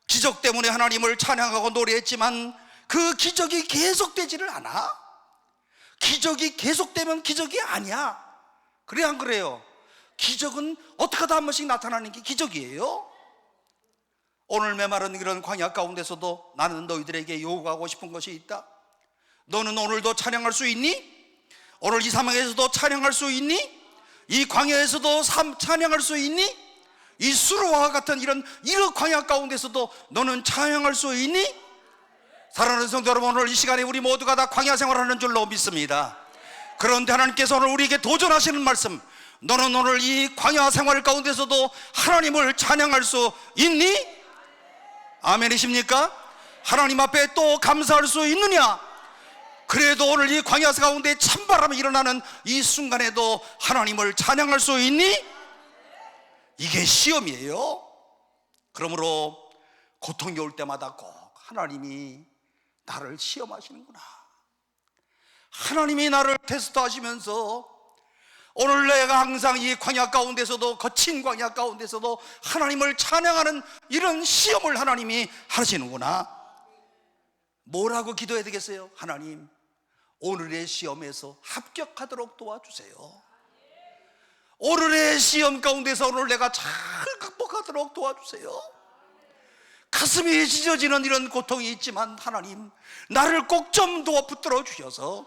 기적 때문에 하나님을 찬양하고 노래했지만 그 기적이 계속되지를 않아. 기적이 계속되면 기적이 아니야. 그래 안 그래요? 기적은 어떻게 하다 한 번씩 나타나는 게 기적이에요. 오늘 메마른 이런 광야 가운데서도 나는 너희들에게 요구하고 싶은 것이 있다. 너는 오늘도 찬양할 수 있니? 오늘 이 사막에서도 찬양할 수 있니? 이 광야에서도 찬양할 수 있니? 이 수르와 같은 이런 광야 가운데서도 너는 찬양할 수 있니? 사랑하는 성도 여러분, 오늘 이 시간에 우리 모두가 다 광야 생활하는 줄로 믿습니다. 그런데 하나님께서 오늘 우리에게 도전하시는 말씀, 너는 오늘 이 광야 생활 가운데서도 하나님을 찬양할 수 있니? 아멘이십니까? 하나님 앞에 또 감사할 수 있느냐? 그래도 오늘 이 광야 가운데 찬바람이 일어나는 이 순간에도 하나님을 찬양할 수 있니? 이게 시험이에요. 그러므로 고통이 올 때마다 꼭 하나님이 나를 시험하시는구나, 하나님이 나를 테스트하시면서 오늘 내가 항상 이 광야 가운데서도, 거친 광야 가운데서도 하나님을 찬양하는 이런 시험을 하나님이 하시는구나. 뭐라고 기도해야 되겠어요? 하나님, 오늘의 시험에서 합격하도록 도와주세요. 오늘의 시험 가운데서 오늘 내가 잘 극복하도록 도와주세요. 가슴이 찢어지는 이런 고통이 있지만 하나님, 나를 꼭 좀 도와 붙들어 주셔서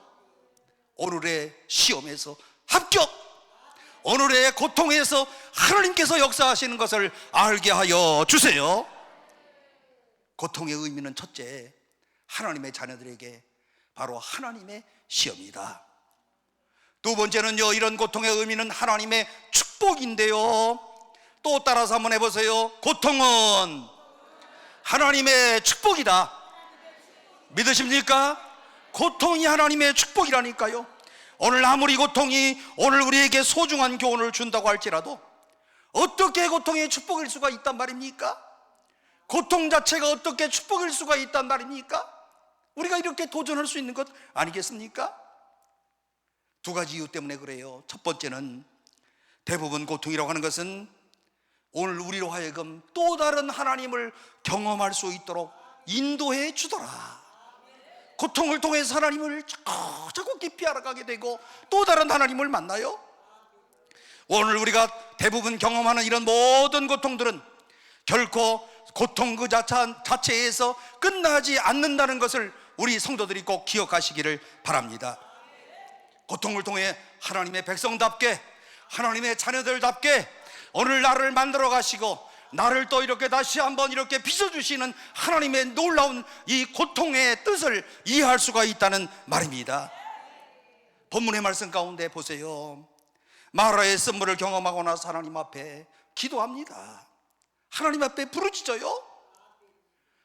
오늘의 시험에서 합격, 오늘의 고통에서 하나님께서 역사하시는 것을 알게 하여 주세요. 고통의 의미는 첫째, 하나님의 자녀들에게 바로 하나님의 시험이다. 두 번째는요, 이런 고통의 의미는 하나님의 축복인데요. 또 따라서 한번 해보세요. 고통은 하나님의 축복이다. 믿으십니까? 고통이 하나님의 축복이라니까요. 오늘 아무리 고통이 오늘 우리에게 소중한 교훈을 준다고 할지라도 어떻게 고통이 축복일 수가 있단 말입니까? 고통 자체가 어떻게 축복일 수가 있단 말입니까? 우리가 이렇게 도전할 수 있는 것 아니겠습니까? 두 가지 이유 때문에 그래요. 첫 번째는 대부분 고통이라고 하는 것은 오늘 우리로 하여금 또 다른 하나님을 경험할 수 있도록 인도해 주더라. 고통을 통해서 하나님을 자꾸 깊이 알아가게 되고 또 다른 하나님을 만나요. 오늘 우리가 대부분 경험하는 이런 모든 고통들은 결코 고통 그 자체에서 끝나지 않는다는 것을 우리 성도들이 꼭 기억하시기를 바랍니다. 고통을 통해 하나님의 백성답게, 하나님의 자녀들답게 오늘 나를 만들어 가시고 나를 또 이렇게 다시 한번 이렇게 빚어주시는 하나님의 놀라운 이 고통의 뜻을 이해할 수가 있다는 말입니다. 본문의 말씀 가운데 보세요. 마라의 쓴물을 경험하고 나서 하나님 앞에 기도합니다. 하나님 앞에 부르짖어요.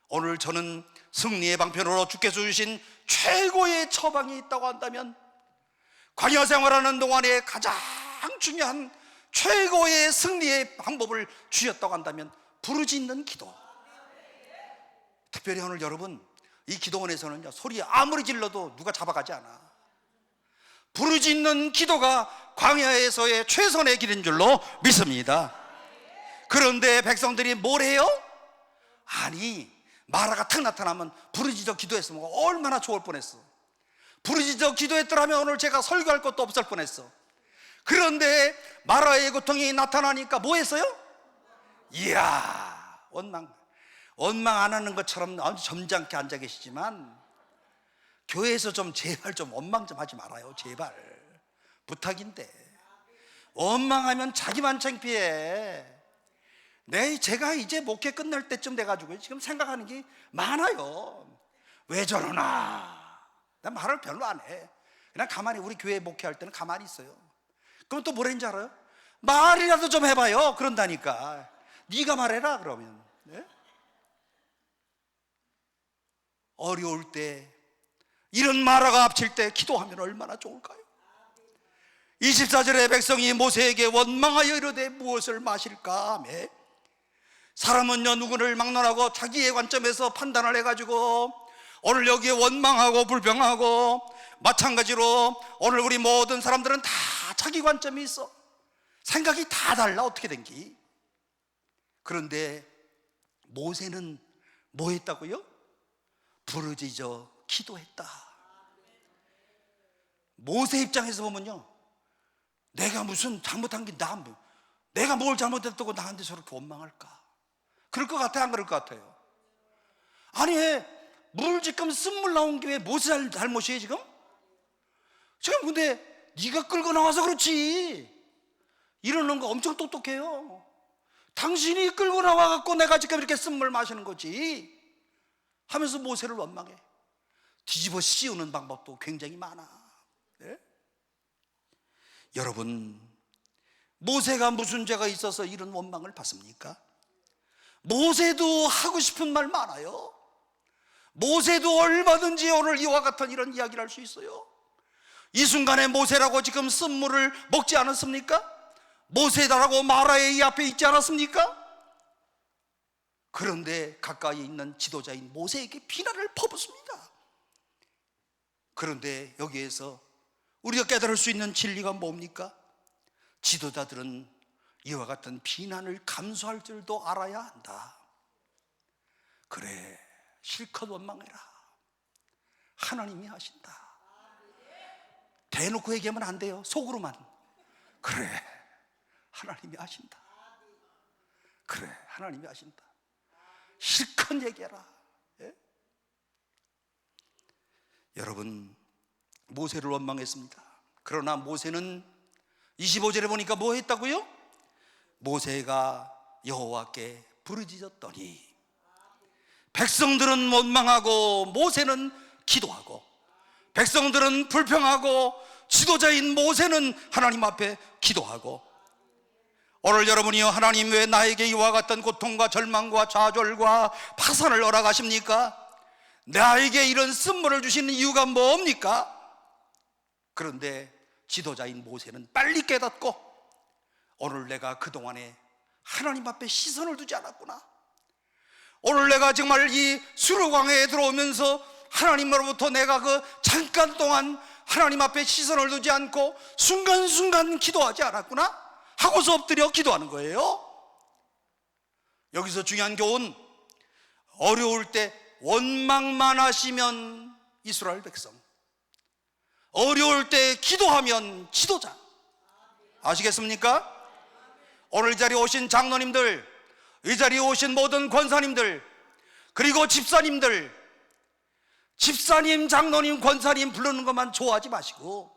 오늘 저는 승리의 방편으로 주께서 주신 최고의 처방이 있다고 한다면, 광야 생활하는 동안에 가장 중요한 최고의 승리의 방법을 주셨다고 한다면 부르짖는 기도. 특별히 오늘 여러분, 이 기도원에서는요, 소리 아무리 질러도 누가 잡아가지 않아. 부르짖는 기도가 광야에서의 최선의 길인 줄로 믿습니다. 그런데 백성들이 뭘 해요? 아니, 마라가 탁 나타나면 부르짖어 기도했으면 얼마나 좋을 뻔했어. 부르짖어 기도했더라면 오늘 제가 설교할 것도 없을 뻔했어. 그런데 마라의 고통이 나타나니까 뭐 했어요? 이야, 원망 안 하는 것처럼 아주 점잖게 앉아 계시지만 교회에서 좀 제발 좀 원망 좀 하지 말아요. 제발 부탁인데. 원망하면 자기만 창피해. 제가 이제 목회 끝날 때쯤 돼가지고 지금 생각하는 게 많아요. 왜 저러나. 난 말을 별로 안 해. 그냥 가만히, 우리 교회 목회할 때는 가만히 있어요. 그럼 또 뭐라는지 알아요? 말이라도 좀 해봐요. 그런다니까. 네가 말해라 그러면. 네? 어려울 때, 이런 마라가 합칠 때 기도하면 얼마나 좋을까요? 24절에 백성이 모세에게 원망하여 이르되 무엇을 마실까 하며, 사람은요 누구를 막론하고 자기의 관점에서 판단을 해가지고 오늘 여기에 원망하고 불평하고, 마찬가지로 오늘 우리 모든 사람들은 다 자기 관점이 있어. 생각이 다 달라. 어떻게 된기. 그런데 모세는 뭐 했다고요? 부르짖어 기도했다. 모세 입장에서 보면요, 내가 무슨 잘못한 게 내가 뭘 잘못했다고 나한테 저렇게 원망할까? 그럴 것 같아요? 안 그럴 것 같아요? 아니, 물 지금 쓴물 나온 게 왜 모세 잘못이에요 지금? 지금 근데 네가 끌고 나와서 그렇지. 이러는 거 엄청 똑똑해요. 당신이 끌고 나와갖고 내가 지금 이렇게 쓴물 마시는 거지 하면서 모세를 원망해. 뒤집어 씌우는 방법도 굉장히 많아. 네? 여러분, 모세가 무슨 죄가 있어서 이런 원망을 받습니까? 모세도 하고 싶은 말 많아요. 모세도 얼마든지 오늘 이와 같은 이런 이야기를 할 수 있어요. 이 순간에 모세라고 지금 쓴물을 먹지 않았습니까? 모세다라고 마라의 이 앞에 있지 않았습니까? 그런데 가까이 있는 지도자인 모세에게 비난을 퍼붓습니다. 그런데 여기에서 우리가 깨달을 수 있는 진리가 뭡니까? 지도자들은 이와 같은 비난을 감수할 줄도 알아야 한다. 그래, 실컷 원망해라. 하나님이 하신다. 대놓고 얘기하면 안 돼요. 속으로만. 그래, 하나님이 하신다. 그래, 하나님이 하신다. 실컷 얘기해라. 예? 여러분, 모세를 원망했습니다. 그러나 모세는 25절에 보니까 뭐 했다고요? 모세가 여호와께 부르짖었더니, 백성들은 원망하고 모세는 기도하고, 백성들은 불평하고 지도자인 모세는 하나님 앞에 기도하고. 오늘 여러분이요, 하나님 왜 나에게 이와 같은 고통과 절망과 좌절과 파산을 허락하십니까? 나에게 이런 쓴물을 주시는 이유가 뭡니까? 그런데 지도자인 모세는 빨리 깨닫고, 오늘 내가 그동안에 하나님 앞에 시선을 두지 않았구나. 오늘 내가 정말 이 수르광야에 들어오면서 하나님으로부터 내가 그 잠깐 동안 하나님 앞에 시선을 두지 않고 순간순간 기도하지 않았구나 하고서 엎드려 기도하는 거예요. 여기서 중요한 교훈, 어려울 때 원망만 하시면 이스라엘 백성, 어려울 때 기도하면 지도자. 아시겠습니까? 오늘 이 자리에 오신 장로님들, 이 자리에 오신 모든 권사님들, 그리고 집사님들, 집사님, 장로님, 권사님 부르는 것만 좋아하지 마시고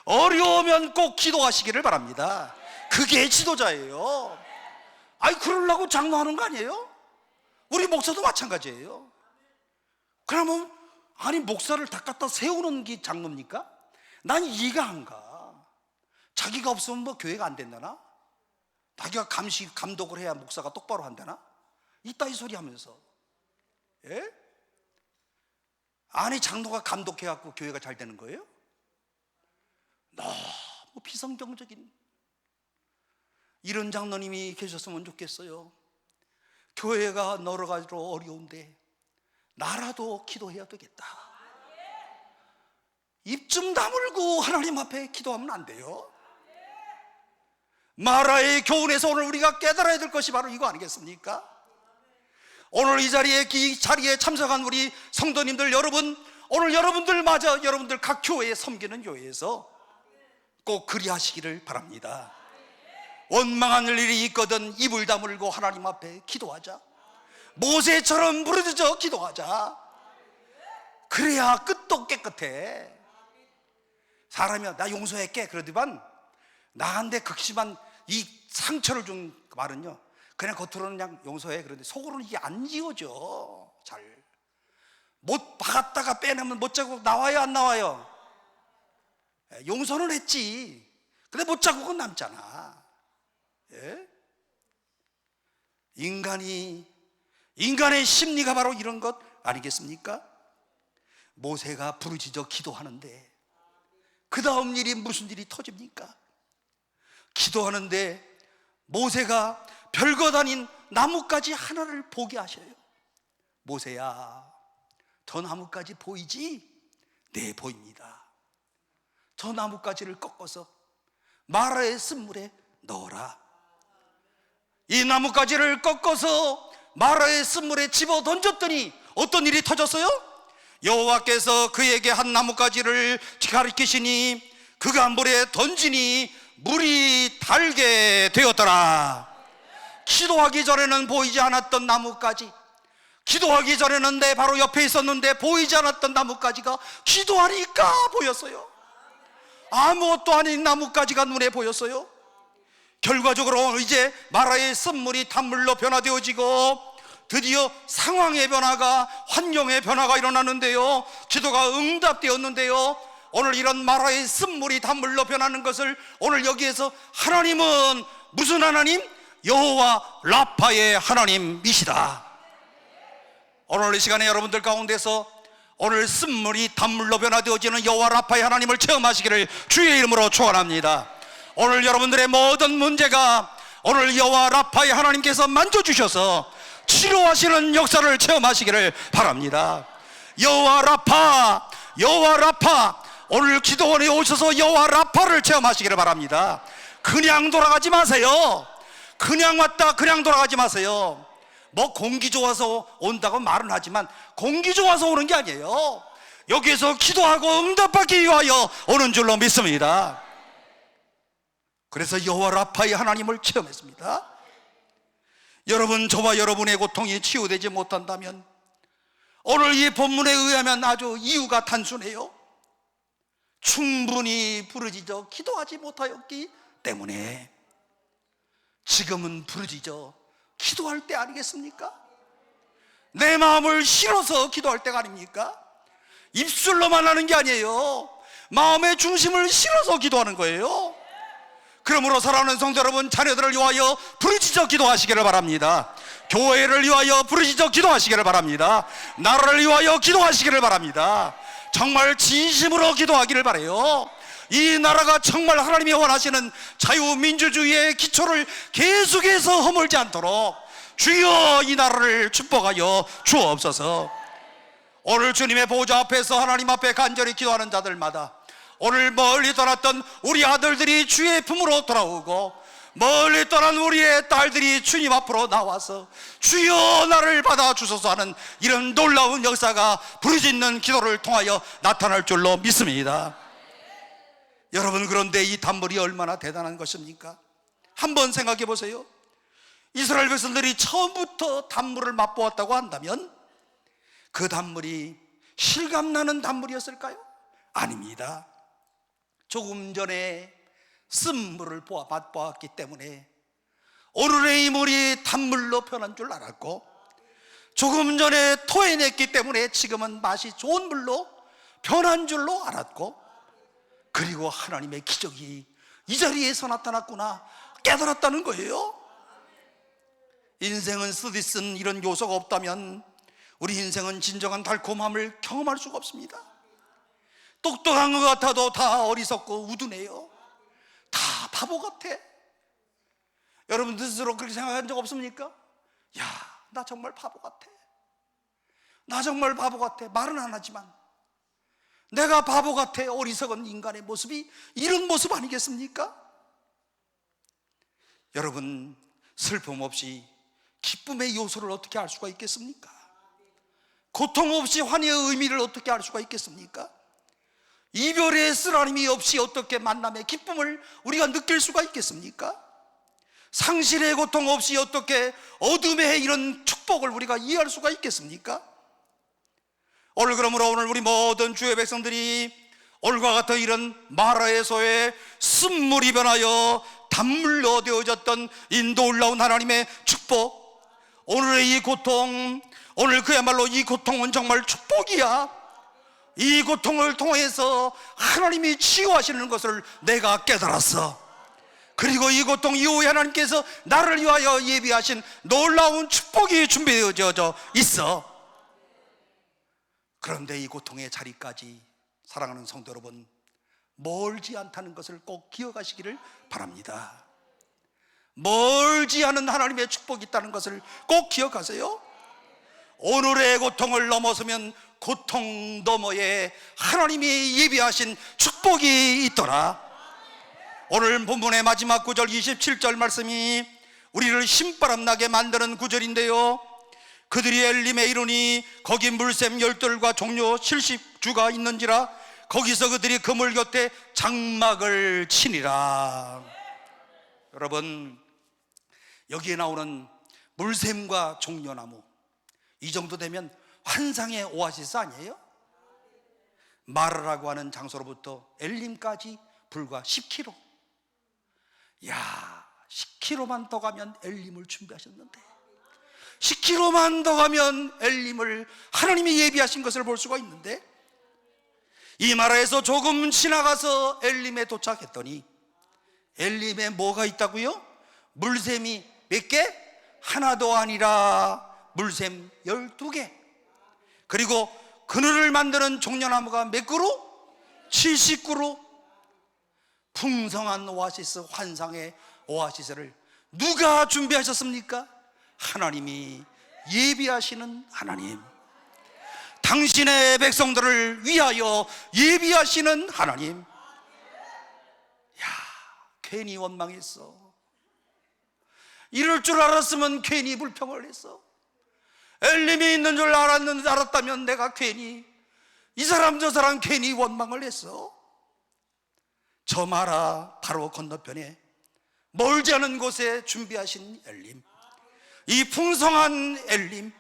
어려우면 꼭 기도하시기를 바랍니다. 그게 지도자예요. 아니, 그러려고 장로하는 거 아니에요? 우리 목사도 마찬가지예요. 그러면 아니, 목사를 다 갖다 세우는 게 장로입니까? 난 이해가 안 가. 자기가 없으면 뭐 교회가 안 된다나? 자기가 감독을 해야 목사가 똑바로 한다나? 이따위 소리 하면서. 예? 아니, 장로가 감독해갖고 교회가 잘 되는 거예요? 너무 비성경적인 이런 장로님이 계셨으면 좋겠어요. 교회가 여러 가지로 어려운데 나라도 기도해야 되겠다. 입 좀 다물고 하나님 앞에 기도하면 안 돼요? 마라의 교훈에서 오늘 우리가 깨달아야 될 것이 바로 이거 아니겠습니까? 오늘 이 자리에 참석한 우리 성도님들 여러분, 오늘 여러분들마저 여러분들 각 교회에 섬기는 교회에서 꼭 그리하시기를 바랍니다. 원망할 일이 있거든 입을 다물고 하나님 앞에 기도하자. 모세처럼 부르짖어 기도하자. 그래야 끝도 깨끗해. 사람이 나 용서할게 그러더만 나한테 극심한 이 상처를 준 말은요, 그냥 겉으로는 그냥 용서해. 그런데 속으로는 이게 안 지워져. 잘 못 박았다가 빼내면 못 자국 나와요, 안 나와요? 용서는 했지. 근데 못 자국은 남잖아. 예? 인간의 심리가 바로 이런 것 아니겠습니까? 모세가 부르짖어 기도하는데 그 다음 일이 무슨 일이 터집니까? 기도하는데 모세가 별것 아닌 나뭇가지 하나를 보게 하셔요. 모세야, 저 나뭇가지 보이지? 네, 보입니다. 저 나뭇가지를 꺾어서 마라의 쓴물에 넣어라. 이 나뭇가지를 꺾어서 마라의 쓴물에 집어 던졌더니 어떤 일이 터졌어요? 여호와께서 그에게 한 나뭇가지를 가리키시니 그가 물에 던지니 물이 달게 되었더라. 기도하기 전에는 보이지 않았던 나뭇가지, 기도하기 전에는 내 바로 옆에 있었는데 보이지 않았던 나뭇가지가 기도하니까 보였어요. 아무것도 아닌 나뭇가지가 눈에 보였어요. 결과적으로 이제 마라의 쓴물이 단물로 변화되어지고 드디어 상황의 변화가, 환경의 변화가 일어났는데요, 기도가 응답되었는데요, 오늘 이런 마라의 쓴물이 단물로 변하는 것을 오늘 여기에서 하나님은 무슨 하나님? 여호와 라파의 하나님이시다. 오늘 이 시간에 여러분들 가운데서 오늘 쓴물이 단물로 변화되어지는 여호와 라파의 하나님을 체험하시기를 주의 이름으로 축원합니다. 오늘 여러분들의 모든 문제가 오늘 여호와 라파의 하나님께서 만져주셔서 치료하시는 역사를 체험하시기를 바랍니다. 여호와 라파, 여호와 라파, 오늘 기도원에 오셔서 여호와 라파를 체험하시기를 바랍니다. 그냥 돌아가지 마세요. 그냥 왔다 그냥 돌아가지 마세요. 뭐 공기 좋아서 온다고 말은 하지만 공기 좋아서 오는 게 아니에요. 여기에서 기도하고 응답받기 위하여 오는 줄로 믿습니다. 그래서 여호와 라파의 하나님을 체험했습니다. 여러분, 저와 여러분의 고통이 치유되지 못한다면 오늘 이 본문에 의하면 아주 이유가 단순해요. 충분히 부르짖어 기도하지 못하였기 때문에. 지금은 부르짖어 기도할 때 아니겠습니까? 내 마음을 실어서 기도할 때가 아닙니까? 입술로만 하는 게 아니에요. 마음의 중심을 실어서 기도하는 거예요. 그러므로 사랑하는 성도 여러분, 자녀들을 위하여 부르짖어 기도하시기를 바랍니다. 교회를 위하여 부르짖어 기도하시기를 바랍니다. 나라를 위하여 기도하시기를 바랍니다. 정말 진심으로 기도하기를 바라요. 이 나라가 정말 하나님이 원하시는 자유민주주의의 기초를 계속해서 허물지 않도록 주여 이 나라를 축복하여 주옵소서. 오늘 주님의 보좌 앞에서 하나님 앞에 간절히 기도하는 자들마다 오늘 멀리 떠났던 우리 아들들이 주의 품으로 돌아오고 멀리 떠난 우리의 딸들이 주님 앞으로 나와서 주여 나를 받아주소서 하는 이런 놀라운 역사가 부르짖는 기도를 통하여 나타날 줄로 믿습니다. 여러분, 그런데 이 단물이 얼마나 대단한 것입니까? 한번 생각해 보세요. 이스라엘 백성들이 처음부터 단물을 맛보았다고 한다면 그 단물이 실감나는 단물이었을까요? 아닙니다. 조금 전에 쓴물을 맛보았기 때문에 오늘의 이 물이 단물로 변한 줄 알았고, 조금 전에 토해냈기 때문에 지금은 맛이 좋은 물로 변한 줄로 알았고, 그리고 하나님의 기적이 이 자리에서 나타났구나 깨달았다는 거예요. 인생은 쓰디쓴 이런 요소가 없다면 우리 인생은 진정한 달콤함을 경험할 수가 없습니다. 똑똑한 것 같아도 다 어리석고 우둔해요. 다 바보 같아. 여러분 스스로 그렇게 생각한 적 없습니까? 야, 나 정말 바보 같아. 나 정말 바보 같아. 말은 안 하지만 내가 바보 같아. 어리석은 인간의 모습이 이런 모습 아니겠습니까? 여러분, 슬픔 없이 기쁨의 요소를 어떻게 알 수가 있겠습니까? 고통 없이 환희의 의미를 어떻게 알 수가 있겠습니까? 이별의 쓰라림이 없이 어떻게 만남의 기쁨을 우리가 느낄 수가 있겠습니까? 상실의 고통 없이 어떻게 어둠의 이런 축복을 우리가 이해할 수가 있겠습니까? 오늘 그러므로 오늘 우리 모든 주의 백성들이 오늘과 같은 이런 마라에서의 쓴물이 변하여 단물로 되어졌던 이 놀라운 하나님의 축복, 오늘의 이 고통, 오늘 그야말로 이 고통은 정말 축복이야. 이 고통을 통해서 하나님이 치유하시는 것을 내가 깨달았어. 그리고 이 고통 이후에 하나님께서 나를 위하여 예비하신 놀라운 축복이 준비되어져 있어. 그런데 이 고통의 자리까지 사랑하는 성도 여러분, 멀지 않다는 것을 꼭 기억하시기를 바랍니다. 멀지 않은 하나님의 축복이 있다는 것을 꼭 기억하세요. 오늘의 고통을 넘어서면 고통 너머에 하나님이 예비하신 축복이 있더라. 오늘 본문의 마지막 구절 27절 말씀이 우리를 신바람 나게 만드는 구절인데요, 그들이 엘림에 이르니 거기 물샘 열둘과 종려 70주가 있는지라 거기서 그들이 그물 곁에 장막을 치니라. 여러분, 여기에 나오는 물샘과 종려나무, 이 정도 되면 환상의 오아시스 아니에요? 마르라고 하는 장소로부터 엘림까지 불과 10km. 야, 10km만 더 가면 엘림을 준비하셨는데, 10km만 더 가면 엘림을 하나님이 예비하신 것을 볼 수가 있는데, 이 마라에서 조금 지나가서 엘림에 도착했더니 엘림에 뭐가 있다고요? 물샘이 몇 개? 하나도 아니라 물샘 12개. 그리고 그늘을 만드는 종려나무가 몇 그루? 70그루. 풍성한 오아시스, 환상의 오아시스를 누가 준비하셨습니까? 하나님이 예비하시는 하나님, 당신의 백성들을 위하여 예비하시는 하나님. 야, 괜히 원망했어. 이럴 줄 알았으면 괜히 불평을 했어. 엘림이 있는 줄 알았다면 내가 괜히 이 사람 저 사람 괜히 원망을 했어. 저 마라 바로 건너편에 멀지 않은 곳에 준비하신 엘림, 이 풍성한 엘림.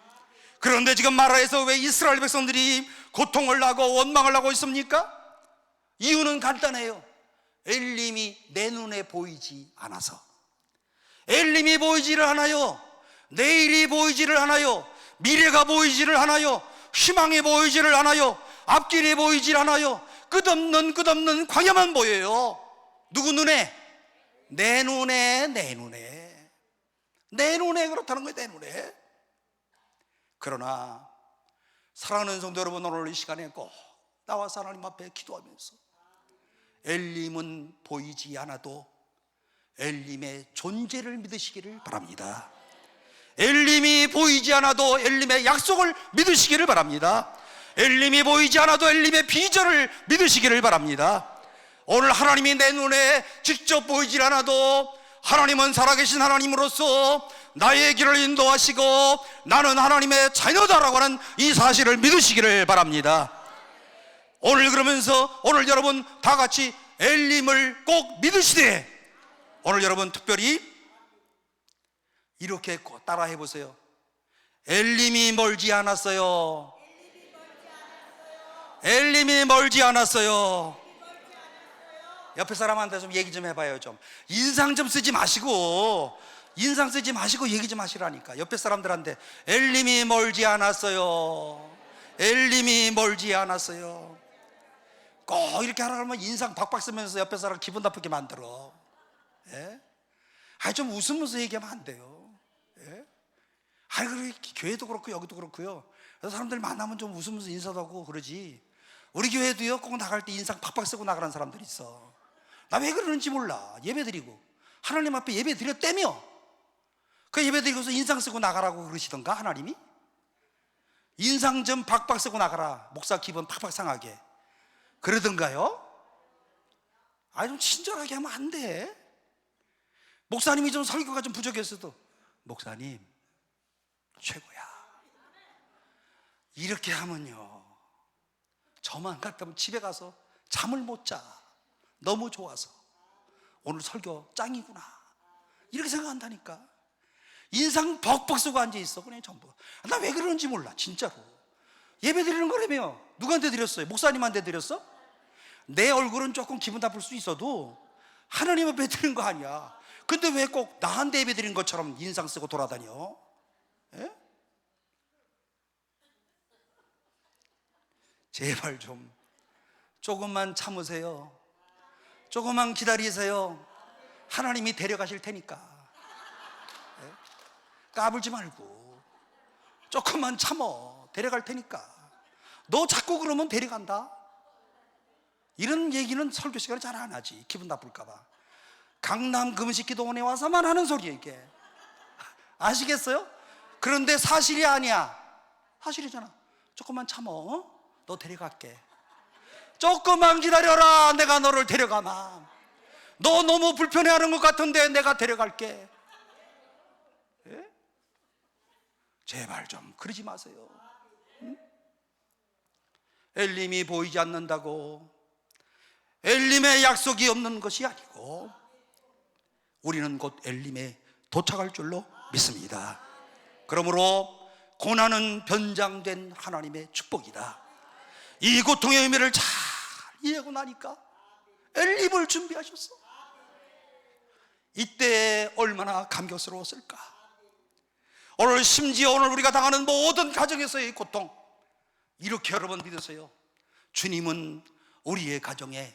그런데 지금 마라에서 왜 이스라엘 백성들이 고통을 하고 원망을 하고 있습니까? 이유는 간단해요. 엘림이 내 눈에 보이지 않아서. 엘림이 보이지를 않아요. 내일이 보이지를 않아요. 미래가 보이지를 않아요. 희망이 보이지를 않아요. 앞길이 보이질 않아요. 끝없는 광야만 보여요. 누구 눈에? 내 눈에. 내 눈에 그렇다는 거예요. 내 눈에. 그러나 사랑하는 성도 여러분, 오늘 이 시간에 꼭 나와서 하나님 앞에 기도하면서 엘림은 보이지 않아도 엘림의 존재를 믿으시기를 바랍니다. 엘림이 보이지 않아도 엘림의 약속을 믿으시기를 바랍니다. 엘림이 보이지 않아도 엘림의 비전을 믿으시기를 바랍니다. 오늘 하나님이 내 눈에 직접 보이질 않아도 하나님은 살아계신 하나님으로서 나의 길을 인도하시고 나는 하나님의 자녀다라고 하는 이 사실을 믿으시기를 바랍니다. 오늘 그러면서 오늘 여러분 다 같이 엘림을 꼭 믿으시되, 오늘 여러분 특별히 이렇게 따라해 보세요. 엘림이 멀지 않았어요. 엘림이 멀지 않았어요. 옆에 사람한테 좀 얘기 좀 해봐요. 좀 인상 좀 쓰지 마시고, 인상 쓰지 마시고 얘기 좀 하시라니까. 옆에 사람들한테 엘림이 멀지 않았어요. 엘림이 멀지 않았어요. 꼭 이렇게 하라 그러면 인상 박박 쓰면서 옆에 사람 기분 나쁘게 만들어. 예? 아니 좀 웃으면서 얘기하면 안 돼요. 예? 아니 그래, 교회도 그렇고 여기도 그렇고요. 그래서 사람들 만나면 좀 웃으면서 인사도 하고 그러지. 우리 교회도요, 꼭 나갈 때 인상 박박 쓰고 나가는 사람들이 있어. 나 왜 그러는지 몰라. 예배 드리고 하나님 앞에 예배 드렸다며 그 예배 드리고서 인상 쓰고 나가라고 그러시던가 하나님이? 인상 좀 박박 쓰고 나가라, 목사 기분 팍팍 상하게 그러던가요? 아니 좀 친절하게 하면 안 돼? 목사님이 좀 설교가 좀 부족했어도 목사님 최고야 이렇게 하면요, 저만 같으면 집에 가서 잠을 못 자. 너무 좋아서 오늘 설교 짱이구나 이렇게 생각한다니까. 인상 벅벅 쓰고 앉아있어 그냥 전부. 나 왜 그러는지 몰라 진짜로. 예배 드리는 거라며. 누구한테 드렸어요? 목사님한테 드렸어? 내 얼굴은 조금 기분 나쁠 수 있어도 하나님 앞에 드린 거 아니야. 근데 왜 꼭 나한테 예배 드린 것처럼 인상 쓰고 돌아다녀? 예? 제발 좀 조금만 참으세요. 조금만 기다리세요. 하나님이 데려가실 테니까. 예? 까불지 말고 조금만 참어. 데려갈 테니까. 너 자꾸 그러면 데려간다. 이런 얘기는 설교 시간에 잘 안 하지. 기분 나쁠까 봐. 강남 금식기도원에 와서만 하는 소리야 이게. 아시겠어요? 그런데 사실이 아니야. 사실이잖아. 조금만 참어. 너 데려갈게. 조금만 기다려라. 내가 너를 데려가마. 너 너무 불편해하는 것 같은데 내가 데려갈게. 예? 제발 좀 그러지 마세요. 응? 엘림이 보이지 않는다고 엘림의 약속이 없는 것이 아니고 우리는 곧 엘림에 도착할 줄로 믿습니다. 그러므로 고난은 변장된 하나님의 축복이다. 이 고통의 의미를 잘 이해하고 나니까 엘림을 준비하셨어. 이때 얼마나 감격스러웠을까. 오늘 심지어 오늘 우리가 당하는 모든 가정에서의 고통, 이렇게 여러분 믿으세요. 주님은 우리의 가정에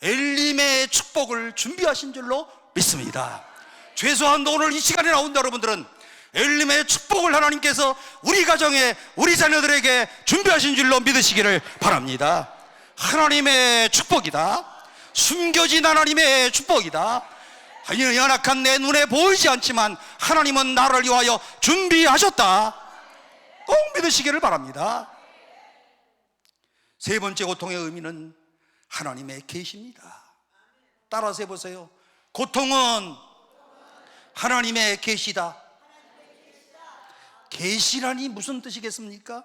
엘림의 축복을 준비하신 줄로 믿습니다. 최소한도 오늘 이 시간에 나온 여러분들은 엘림의 축복을 하나님께서 우리 가정에, 우리 자녀들에게 준비하신 줄로 믿으시기를 바랍니다. 하나님의 축복이다. 숨겨진 하나님의 축복이다. 연약한 내 눈에 보이지 않지만 하나님은 나를 위하여 준비하셨다. 꼭 믿으시기를 바랍니다. 세 번째 고통의 의미는 하나님의 계시입니다. 따라서 해보세요. 고통은 하나님의 계시다. 계시라니 무슨 뜻이겠습니까?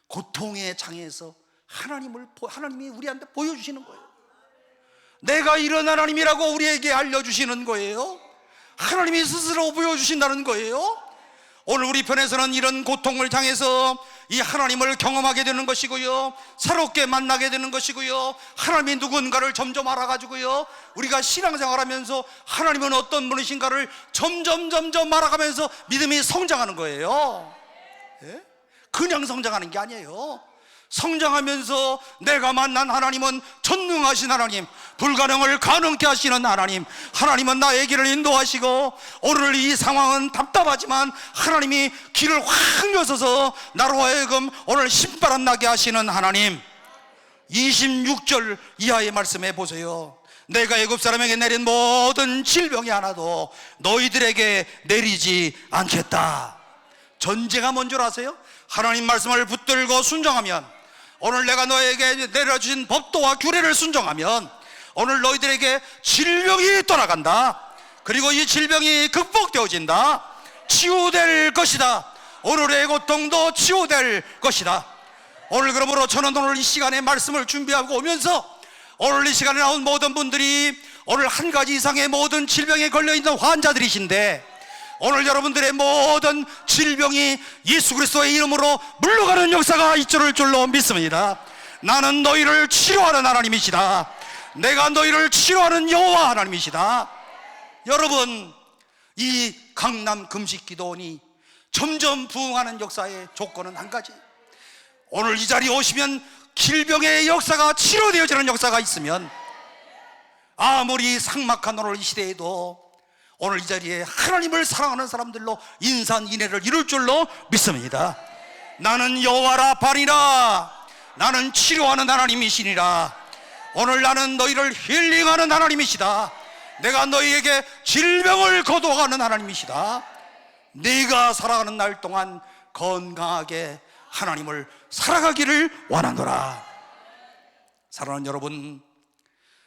고통의 장에서 하나님이 우리한테 보여주시는 거예요. 내가 이런 하나님이라고 우리에게 알려주시는 거예요. 하나님이 스스로 보여주신다는 거예요. 오늘 우리 편에서는 이런 고통을 당해서 이 하나님을 경험하게 되는 것이고요, 새롭게 만나게 되는 것이고요, 하나님이 누군가를 점점 알아가지고요, 우리가 신앙생활하면서 하나님은 어떤 분이신가를 점점 알아가면서 믿음이 성장하는 거예요. 예? 그냥 성장하는 게 아니에요. 성장하면서 내가 만난 하나님은 전능하신 하나님, 불가능을 가능케 하시는 하나님, 하나님은 나의 길을 인도하시고, 오늘 이 상황은 답답하지만 하나님이 길을 확 여서서 나로 하여금 오늘 신바람 나게 하시는 하나님. 26절 이하의 말씀해 보세요. 내가 애굽 사람에게 내린 모든 질병이 하나도 너희들에게 내리지 않겠다. 전제가 뭔 줄 아세요? 하나님 말씀을 붙들고 순종하면, 오늘 내가 너에게 내려주신 법도와 규례를 순종하면 오늘 너희들에게 질병이 떠나간다. 그리고 이 질병이 극복되어진다. 치유될 것이다. 오늘의 고통도 치유될 것이다. 오늘 그러므로 저는 오늘 이 시간에 말씀을 준비하고 오면서 오늘 이 시간에 나온 모든 분들이 오늘 한 가지 이상의 모든 질병에 걸려있는 환자들이신데, 오늘 여러분들의 모든 질병이 예수 그리스도의 이름으로 물러가는 역사가 있을 줄로 믿습니다. 나는 너희를 치료하는 하나님이시다. 내가 너희를 치료하는 여호와 하나님이시다. 여러분, 이 강남 금식기도원이 점점 부흥하는 역사의 조건은 한 가지. 오늘 이 자리에 오시면 질병의 역사가 치료되어지는 역사가 있으면, 아무리 삭막한 오늘 이 시대에도 오늘 이 자리에 하나님을 사랑하는 사람들로 인산인해를 이룰 줄로 믿습니다. 나는 여호와 라파니라. 나는 치료하는 하나님이시니라. 오늘 나는 너희를 힐링하는 하나님이시다. 내가 너희에게 질병을 거두어가는 하나님이시다. 네가 살아가는 날 동안 건강하게 하나님을 살아가기를 원하노라. 사랑하는 여러분,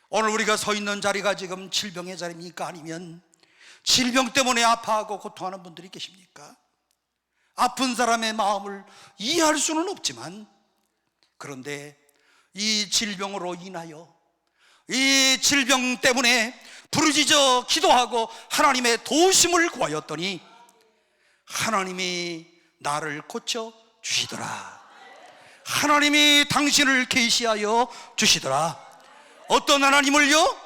오늘 우리가 서 있는 자리가 지금 질병의 자리입니까? 아니면 질병 때문에 아파하고 고통하는 분들이 계십니까? 아픈 사람의 마음을 이해할 수는 없지만, 그런데 이 질병으로 인하여, 이 질병 때문에 부르짖어 기도하고 하나님의 도우심을 구하였더니 하나님이 나를 고쳐 주시더라. 하나님이 당신을 계시하여 주시더라. 어떤 하나님을요?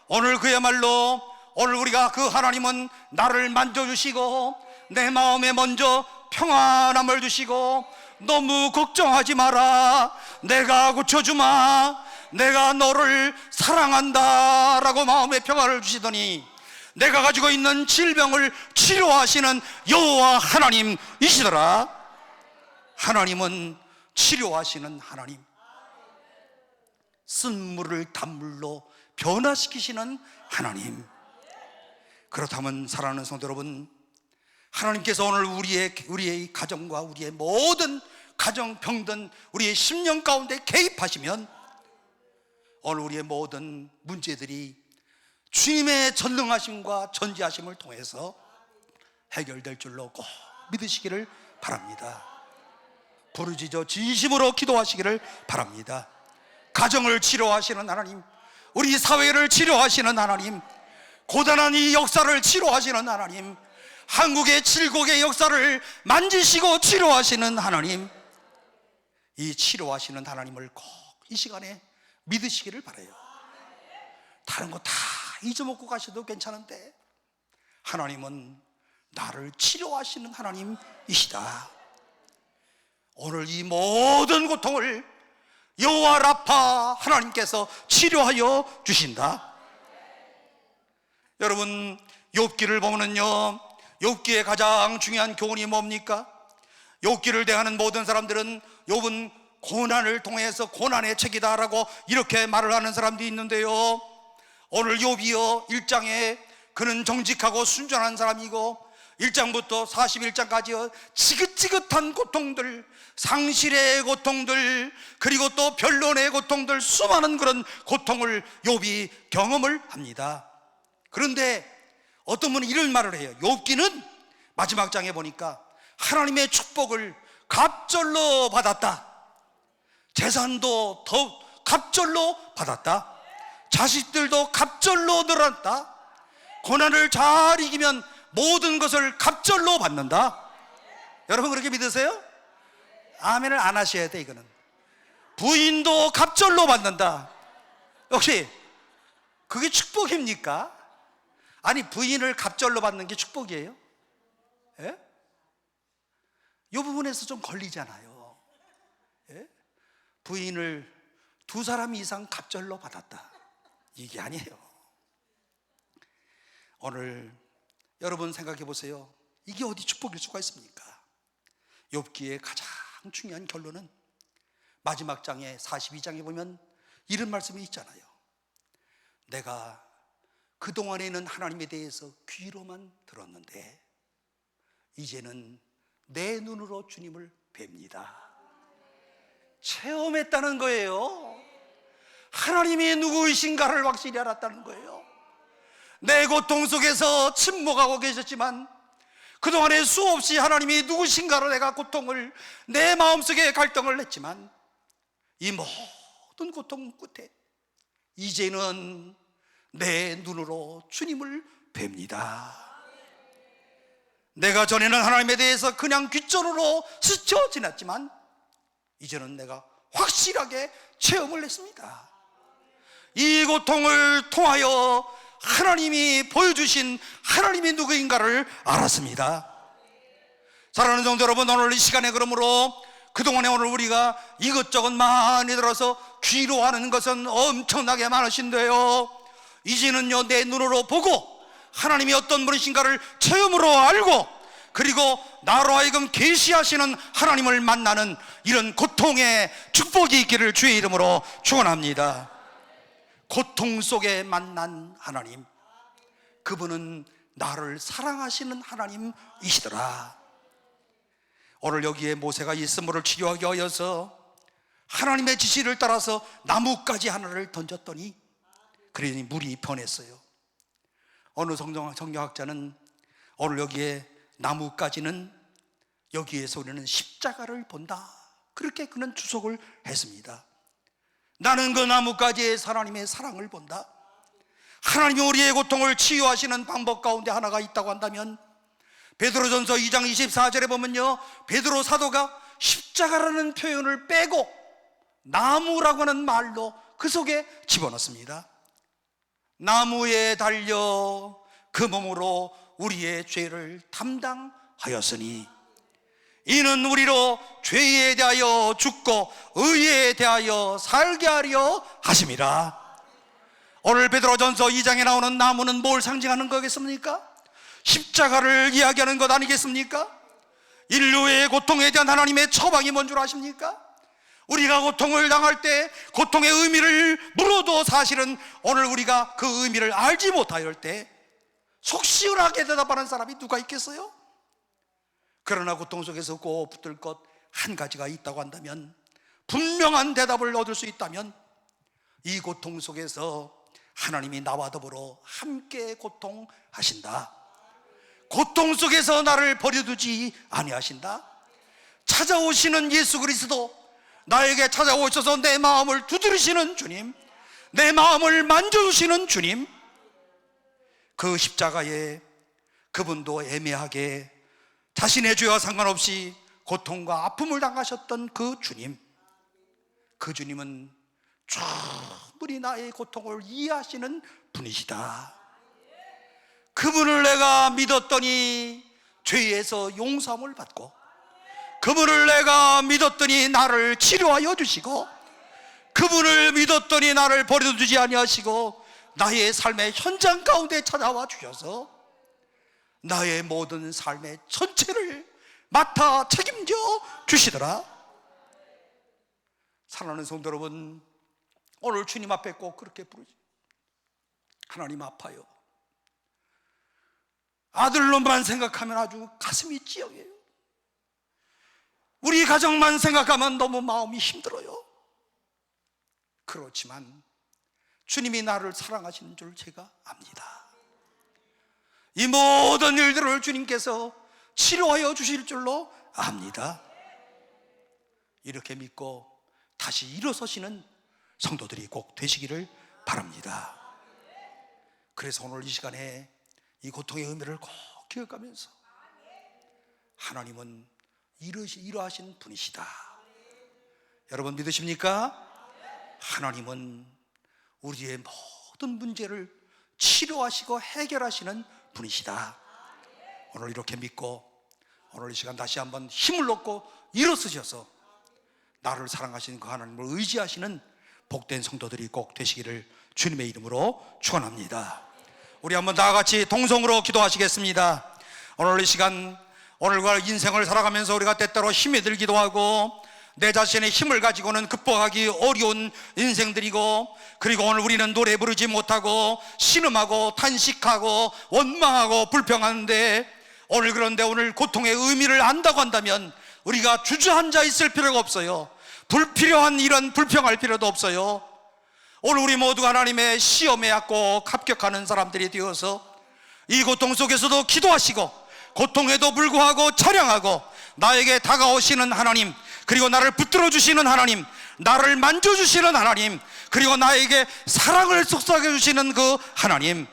오늘 그야말로 오늘 우리가 그 하나님은 나를 만져주시고 내 마음에 먼저 평안함을 주시고, 너무 걱정하지 마라, 내가 고쳐주마, 내가 너를 사랑한다 라고 마음에 평안을 주시더니 내가 가지고 있는 질병을 치료하시는 여호와 하나님이시더라. 하나님은 치료하시는 하나님, 쓴물을 단물로 변화시키시는 하나님. 그렇다면 사랑하는 성도 여러분, 하나님께서 오늘 우리의 가정과 우리의 모든 가정, 병든 우리의 심령 가운데 개입하시면 오늘 우리의 모든 문제들이 주님의 전능하심과 전지하심을 통해서 해결될 줄로 꼭 믿으시기를 바랍니다. 부르짖어 진심으로 기도하시기를 바랍니다. 가정을 치료하시는 하나님, 우리 사회를 치료하시는 하나님, 고단한 이 역사를 치료하시는 하나님, 한국의 칠곡의 역사를 만지시고 치료하시는 하나님, 이 치료하시는 하나님을 꼭 이 시간에 믿으시기를 바라요. 다른 거 다 잊어먹고 가셔도 괜찮은데 하나님은 나를 치료하시는 하나님이시다. 오늘 이 모든 고통을 여호와 라파 하나님께서 치료하여 주신다. 여러분, 욥기를 보면요, 욥기의 가장 중요한 교훈이 뭡니까? 욥기를 대하는 모든 사람들은 욥은 고난을 통해서 고난의 책이다라고 이렇게 말을 하는 사람들이 있는데요, 오늘 욥이요 1장에 그는 정직하고 순전한 사람이고 1장부터 41장까지 지긋지긋한 고통들, 상실의 고통들, 그리고 또 변론의 고통들, 수많은 그런 고통을 욥이 경험을 합니다. 그런데 어떤 분은 이런 말을 해요. 욥기는 마지막 장에 보니까 하나님의 축복을 갑절로 받았다. 재산도 더 갑절로 받았다. 자식들도 갑절로 늘었다. 고난을 잘 이기면 모든 것을 갑절로 받는다. 여러분 그렇게 믿으세요? 아멘을 안 하셔야 돼. 이거는 부인도 갑절로 받는다. 혹시 그게 축복입니까? 아니, 부인을 갑절로 받는 게 축복이에요? 예? 이 부분에서 좀 걸리잖아요. 예? 부인을 2사람 이상 갑절로 받았다, 이게 아니에요. 오늘 여러분 생각해 보세요. 이게 어디 축복일 수가 있습니까? 욥기의 가장 중요한 결론은 마지막 장에 42장에 보면 이런 말씀이 있잖아요. 내가 그동안에는 하나님에 대해서 귀로만 들었는데 이제는 내 눈으로 주님을 뵙니다. 체험했다는 거예요. 하나님이 누구이신가를 확실히 알았다는 거예요. 내 고통 속에서 침묵하고 계셨지만 그동안에 수없이 하나님이 누구신가로 내가 고통을, 내 마음속에 갈등을 했지만 이 모든 고통 끝에 이제는 내 눈으로 주님을 뵙니다. 내가 전에는 하나님에 대해서 그냥 귓전으로 스쳐 지났지만 이제는 내가 확실하게 체험을 했습니다. 이 고통을 통하여 하나님이 보여주신 하나님이 누구인가를 알았습니다. 사랑하는 성도 여러분, 오늘 이 시간에 그러므로 그동안에 오늘 우리가 이것저것 많이 들어서 귀로하는 것은 엄청나게 많으신데요, 이제는요 내 눈으로 보고 하나님이 어떤 분이신가를 체험으로 알고 그리고 나로 하여금 계시하시는 하나님을 만나는 이런 고통의 축복이 있기를 주의 이름으로 축원합니다. 고통 속에 만난 하나님, 그분은 나를 사랑하시는 하나님이시더라. 오늘 여기에 모세가 이 쓴물을 치료하기 위하여서 하나님의 지시를 따라서 나뭇가지 하나를 던졌더니 그러니 물이 변했어요. 어느 성경학자는 오늘 여기에 나뭇가지는 여기에서 우리는 십자가를 본다, 그렇게 그는 주석을 했습니다. 나는 그 나뭇가지에 하나님의 사랑을 본다. 하나님이 우리의 고통을 치유하시는 방법 가운데 하나가 있다고 한다면 베드로전서 2장 24절에 보면요, 베드로 사도가 십자가라는 표현을 빼고 나무라고 하는 말로 그 속에 집어넣습니다. 나무에 달려 그 몸으로 우리의 죄를 담당하였으니 이는 우리로 죄에 대하여 죽고 의에 대하여 살게 하려 하심이라. 오늘 베드로전서 2장에 나오는 나무는 뭘 상징하는 거겠습니까? 십자가를 이야기하는 것 아니겠습니까? 인류의 고통에 대한 하나님의 처방이 뭔 줄 아십니까? 우리가 고통을 당할 때 고통의 의미를 물어도 사실은 오늘 우리가 그 의미를 알지 못할 때 속 시원하게 대답하는 사람이 누가 있겠어요? 그러나 고통 속에서 꼭 붙들 것 한 가지가 있다고 한다면, 분명한 대답을 얻을 수 있다면 이 고통 속에서 하나님이 나와 더불어 함께 고통하신다. 고통 속에서 나를 버려두지 아니하신다. 찾아오시는 예수 그리스도, 나에게 찾아오셔서 내 마음을 두드리시는 주님, 내 마음을 만져주시는 주님, 그 십자가에 그분도 애매하게 자신의 죄와 상관없이 고통과 아픔을 당하셨던 그 주님, 그 주님은 충분히 나의 고통을 이해하시는 분이시다. 그분을 내가 믿었더니 죄에서 용서함을 받고, 그분을 내가 믿었더니 나를 치료하여 주시고, 그분을 믿었더니 나를 버려두지 아니하시고 나의 삶의 현장 가운데 찾아와 주셔서 나의 모든 삶의 전체를 맡아 책임져 주시더라. 사랑하는 성도 여러분, 오늘 주님 앞에 꼭 그렇게 부르지. 하나님 아파요. 아들로만 생각하면 아주 가슴이 찌영해요. 우리 가정만 생각하면 너무 마음이 힘들어요. 그렇지만 주님이 나를 사랑하시는 줄 제가 압니다. 이 모든 일들을 주님께서 치료하여 주실 줄로 압니다. 이렇게 믿고 다시 일어서시는 성도들이 꼭 되시기를 바랍니다. 그래서 오늘 이 시간에 이 고통의 의미를 꼭 기억하면서 하나님은 이러하신 분이시다. 여러분 믿으십니까? 하나님은 우리의 모든 문제를 치료하시고 해결하시는 분이시다. 오늘 이렇게 믿고 오늘 이 시간 다시 한번 힘을 얻고 일어서셔서 나를 사랑하시는 그 하나님을 의지하시는 복된 성도들이 꼭 되시기를 주님의 이름으로 축원합니다. 우리 한번 다 같이 동성으로 기도하시겠습니다. 오늘 이 시간, 오늘과 인생을 살아가면서 우리가 때때로 힘이 들기도 하고 내 자신의 힘을 가지고는 극복하기 어려운 인생들이고, 그리고 오늘 우리는 노래 부르지 못하고 신음하고 탄식하고 원망하고 불평하는데, 오늘 그런데 오늘 고통의 의미를 안다고 한다면 우리가 주저앉아 있을 필요가 없어요. 불필요한 이런 불평할 필요도 없어요. 오늘 우리 모두가 하나님의 시험에 꼭 합격하는 사람들이 되어서 이 고통 속에서도 기도하시고 고통에도 불구하고 찬양하고 나에게 다가오시는 하나님, 그리고 나를 붙들어 주시는 하나님, 나를 만져주시는 하나님, 그리고 나에게 사랑을 쏟아져 주시는 그 하나님,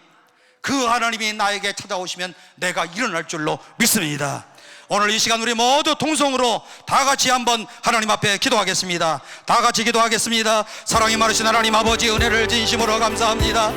그 하나님이 나에게 찾아오시면 내가 일어날 줄로 믿습니다. 오늘 이 시간 우리 모두 통성으로 다 같이 한번 하나님 앞에 기도하겠습니다. 다 같이 기도하겠습니다. 사랑이 많으신 하나님 아버지, 은혜를 진심으로 감사합니다.